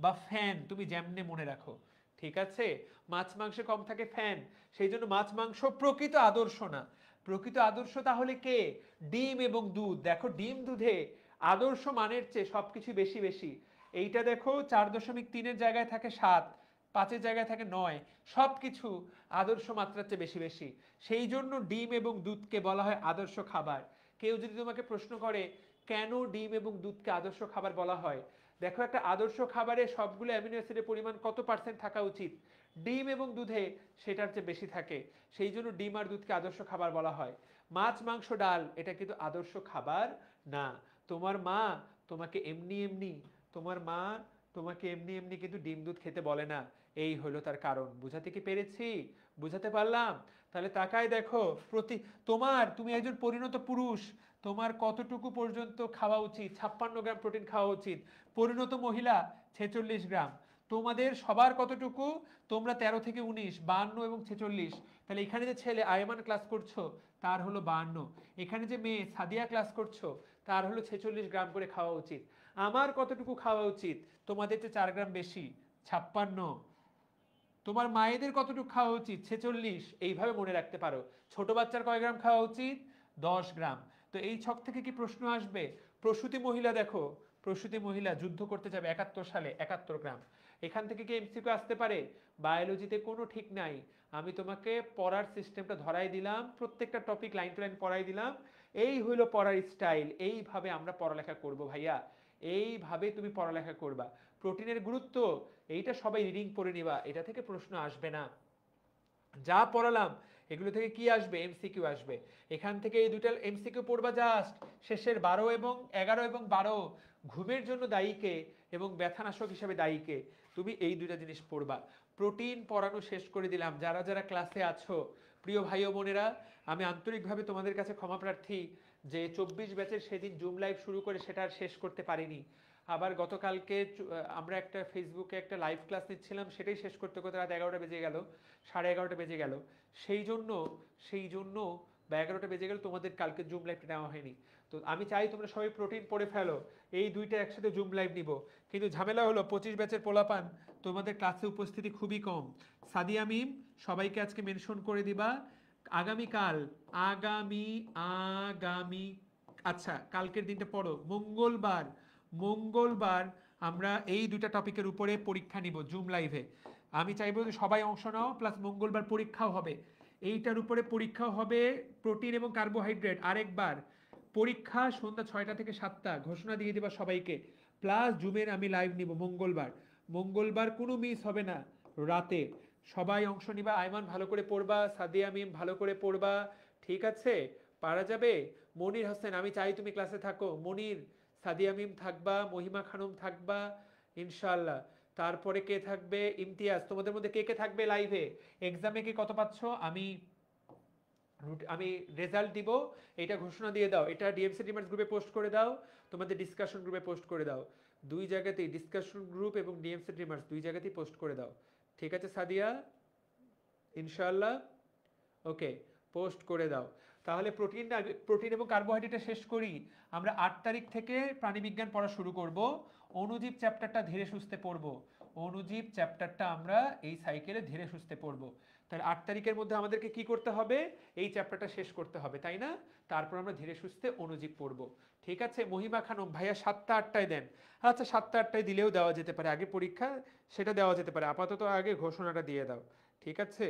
Speaker 1: বা ফ্যান, তুমি যেমনে মনে রাখো। ঠিক আছে? মাছ মাংসে কম থাকে ফ্যান, সেই জন্য মাছ মাংস প্রকৃত আদর্শ না। প্রকৃত আদর্শ তাহলে কে, ডিম এবং দুধ। দেখো ডিম দুধে আদর্শ মানের চেয়ে সবকিছু বেশি বেশি। এইটা দেখো 4.3-এর জায়গায় থাকে 7, 5-এর জায়গায় থাকে 9, সবকিছু আদর্শ মাত্রার চেয়ে বেশি বেশি। সেই জন্য ডিম এবং দুধকে বলা হয় আদর্শ খাবার। কেউ যদি তোমাকে প্রশ্ন করে কেন ডিম এবং দুধকে আদর্শ খাবার বলা হয়, দেখো একটা আদর্শ খাবারে সবগুলো অ্যামিনো অ্যাসিডের পরিমাণ কত পার্সেন্ট থাকা উচিত, ডিম এবং দুধে সেটার চেয়ে বেশি থাকে, সেই জন্য ডিম আর দুধকে আদর্শ খাবার বলা হয়। মাছ মাংস ডাল এটা কিন্তু আদর্শ খাবার না। তোমার মা তোমাকে এমনি এমনি, তোমার মা তোমাকে এমনি এমনি কিন্তু ডিম দুধ খেতে বলে না, এই হলো তার কারণ। বুঝাতে কি পেরেছি? বুঝাতে পারলাম? তাহলে তাকায় দেখো তুমি একজন পরিণত পুরুষ, তোমার কতটুকু পর্যন্ত খাওয়া উচিত, 56 গ্রাম প্রোটিন খাওয়া উচিত। পরিণত মহিলা 46 গ্রাম। তোমাদের সবার কতটুকু, তোমরা 13 থেকে 19, 52 এবং 46। তাহলে এখানে যে ছেলে আয়মান ক্লাস করছো তার হলো 52, এখানে যে মেয়ে সাদিয়া ক্লাস করছো তার হলো 46 গ্রাম করে খাওয়া উচিত। আমার কতটুকু খাওয়া উচিত, তোমাদের চেয়ে 4 গ্রাম বেশি, 56। তোমার মায়েদের কতটুকু খাওয়া উচিত, 46। এইভাবে মনে রাখতে পারো। ছোট বাচ্চার কয় গ্রাম খাওয়া উচিত, 10 গ্রাম। তো এই ছক থেকে কি প্রশ্ন আসবে, প্রসূতি মহিলা দেখো, প্রসূতি মহিলা যুদ্ধ করতে যাবে 71 সালে, 71 গ্রাম। এখান থেকে কি এমসিকিউ আসতে পারে? বায়োলজিতে কোনো ঠিক নাই, আমি তোমাকে পড়ার সিস্টেমটা ধরাই দিলাম, প্রত্যেকটা টপিক লাইন টু লাইন পড়াই দিলাম। এই হইলো পড়ার স্টাইল, এইভাবে আমরা পড়ালেখা করব ভাইয়া। এইভাবে তুমি পড়ালেখা করবা। প্রোটিনের গুরুত্ব এইটা সবাই রিডিং পড়ে নিবা, এটা থেকে প্রশ্ন আসবে না। যা পড়ালাম এগুলো থেকে কি আসবে? এমসিকিউ আসবে। এখান থেকে এই দুইটা এমসিকিউ পড়বা জাস্ট। শেষের 12 এবং 11 এবং 12 ঘুমের জন্য দায়ীকে এবং ব্যথানাশক হিসেবে দায়ীকে, তুমি এই দুইটা জিনিস পড়বা। প্রোটিন পড়ানো শেষ করে দিলাম। যারা যারা ক্লাসে আছো প্রিয় ভাই ও বোনেরা, আমি আন্তরিকভাবে তোমাদের কাছে ক্ষমা প্রার্থী যে 24 ব্যাচের সেদিন জুম লাইভ শুরু করে সেটা আর শেষ করতে পারিনি। আবার গতকালকে আমরা একটা ফেসবুকে একটা লাইভ ক্লাস নিচ্ছিলাম, সেটাই শেষ করতে করতে রাত 11টা বেজে গেল, 11:30 বেজে গেল। সেই জন্য বা 11টা বেজে গেল, তোমাদের কালকে জুম লাইভটা নেওয়া হয়নি। তো আমি চাই তোমরা সবাই প্রোটিন পড়ে ফেলো, এই দুইটা একসাথে জুম লাইভ নিব। কিন্তু ঝামেলা হলো 25 ব্যাচের পোলাপান তোমাদের ক্লাসে উপস্থিতি খুবই কম। সাদিয়া মিম সবাইকে আজকে মেনশন করে দিবা। আগামীকাল আগামী আগামী আচ্ছা কালকের দিনটা পড়ো, মঙ্গলবার আমরা এই দুইটা টপিকের উপরে পরীক্ষা নিব জুম লাইভে। আমি চাইবো যে সবাই অংশ নাও, প্লাস মঙ্গলবার পরীক্ষাও হবে, এইটার উপরে পরীক্ষাও হবে। প্রোটিন এবং কার্বোহাইড্রেট আরেকবার পরীক্ষা সন্ধ্যা 6টা থেকে 7টা, ঘোষণা দিয়ে দেবা সবাইকে। প্লাস জুমের আমি লাইভ নিব মঙ্গলবার কোনো মিস হবে না রাতে। সবাই অংশ নিবা। আইমান ভালো করে পড়বা, সাদিয়া মিম ভালো করে পড়বা, ঠিক আছে? পারা যাবে। মনির হোসেন আমি চাই তুমি ক্লাসে থাকো। মনির, সাদিয়া মিম থাকবা, মহিমা খানম থাকবা ইনশাআল্লাহ। তারপরে কে থাকবে? ইমতিয়াজ। তোমাদের মধ্যে কে কে থাকবে লাইভে? এক্সামে কে কত পাচ্ছ আমি রেজাল্ট দিব, এটা ঘোষণা দিয়ে দাও। এটা ডিএমসি ডিমার্স গ্রুপে পোস্ট করে দাও, তোমাদের ডিসকাশন গ্রুপে পোস্ট করে দাও। দুই জায়গাতেই ডিসকাশন গ্রুপ এবং ডিএমসি ডিমার্স দুই জায়গাতেই পোস্ট করে দাও, ঠিক আছে সাদিয়া? ইনশাআল্লাহ ওকে, পোস্ট করে দাও। তাহলে প্রোটিন এবং কার্বোহাইড্রেটটা শেষ করি। আমরা 8 তারিখ থেকে প্রাণীবিজ্ঞান পড়া শুরু করব। অণুজীব চ্যাপ্টারটা ধীরে সুস্থে পড়ব। অণুজীব চ্যাপ্টারটা আমরা এই সাইকেলে ধীরে সুস্থে পড়ব। তাহলে 8 তারিখের মধ্যে আমাদেরকে কি করতে হবে? এই চ্যাপ্টারটা শেষ করতে হবে, তাই না? তারপর আমরা ধীরে সুস্থে অণুজীব পড়ব, ঠিক আছে? মহিমা খানম ভাইয়া 7টা 8টায় দেন। আচ্ছা 7টা 8টায় দিলেও দেওয়া যেতে পারে, আগে পরীক্ষা সেটা দেওয়া যেতে পারে। আপাতত আগে ঘোষণাটা দিয়ে দাও, ঠিক আছে?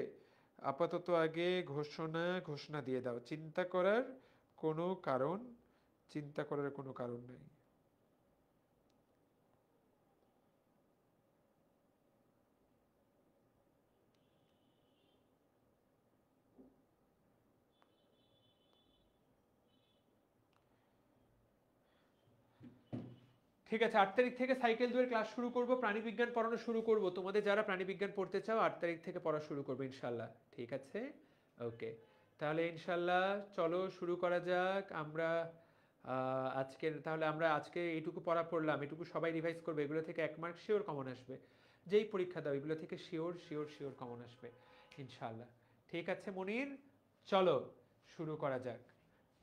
Speaker 1: আপাতত আগে ঘোষণা দিয়ে দাও। চিন্তা করার কোনো কারণ নেই। ঠিক আছে, 8 তারিখ থেকে সাইকেল দুয়ের ক্লাস শুরু করব, প্রাণীবিজ্ঞান পড়ানো শুরু করব। তোমাদের যারা প্রাণীবিজ্ঞান পড়তে চাও 8 তারিখ থেকে পড়া শুরু করবো ইনশাল্লাহ, ঠিক আছে? ওকে, তাহলে ইনশাল্লাহ চলো শুরু করা যাক। আমরা আজকে এইটুকু পড়া পড়লাম, এটুকু সবাই রিভাইজ করবে। এগুলো থেকে 1 মার্ক শিওর কমন আসবে। যেই পরীক্ষা দাও এগুলো থেকে শিওর কমন আসবে ইনশাল্লাহ, ঠিক আছে মনির? চলো শুরু করা যাক।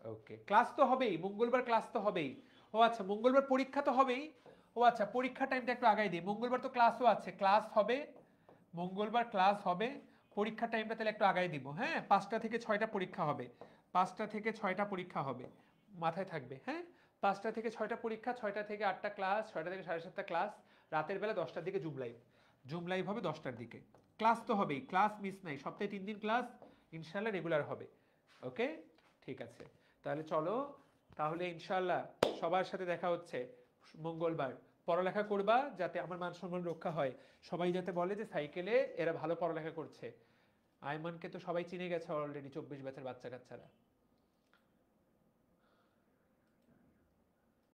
Speaker 1: ওকে, ক্লাস তো হবেই, মঙ্গলবার ক্লাস তো হবেই। ও আচ্ছা, মঙ্গলবার পরীক্ষা তো হবেই। ও আচ্ছা, পরীক্ষা টাইমটা একটু আগাই দিই। মঙ্গলবার তো ক্লাসও আছে, ক্লাস হবে মঙ্গলবার, ক্লাস হবে। পরীক্ষার টাইমটা তাহলে একটু আগাই দিব, হ্যাঁ? 5টা থেকে 6টা পরীক্ষা হবে, 5টা থেকে 6টা পরীক্ষা হবে, মাথায় থাকবে, হ্যাঁ? 5টা থেকে 6টা পরীক্ষা, 6টা থেকে 8টা ক্লাস, 6টা থেকে 7:30 ক্লাস। রাতের বেলা 10টার দিকে জুম লাইভ হবে 10টার দিকে। ক্লাস তো হবেই, ক্লাস মিস নাই, সপ্তাহে 3 দিন ক্লাস ইনশাল্লাহ রেগুলার হবে। ওকে, ঠিক আছে, তাহলে চলো। তাহলে ইনশাল্লাহ সবার সাথে দেখা হচ্ছে মঙ্গলবার। পড়ালেখা করবা যাতে আমার মান সম্মান রক্ষা হয়, সবাই যাতে বলে যে সাইকেলে এরা ভালো পড়ালেখা করছে। আইমানকে তো সবাই চিনে গেছে অলরেডি, 24 ব্যাচের বাচ্চা কাচ্চারা।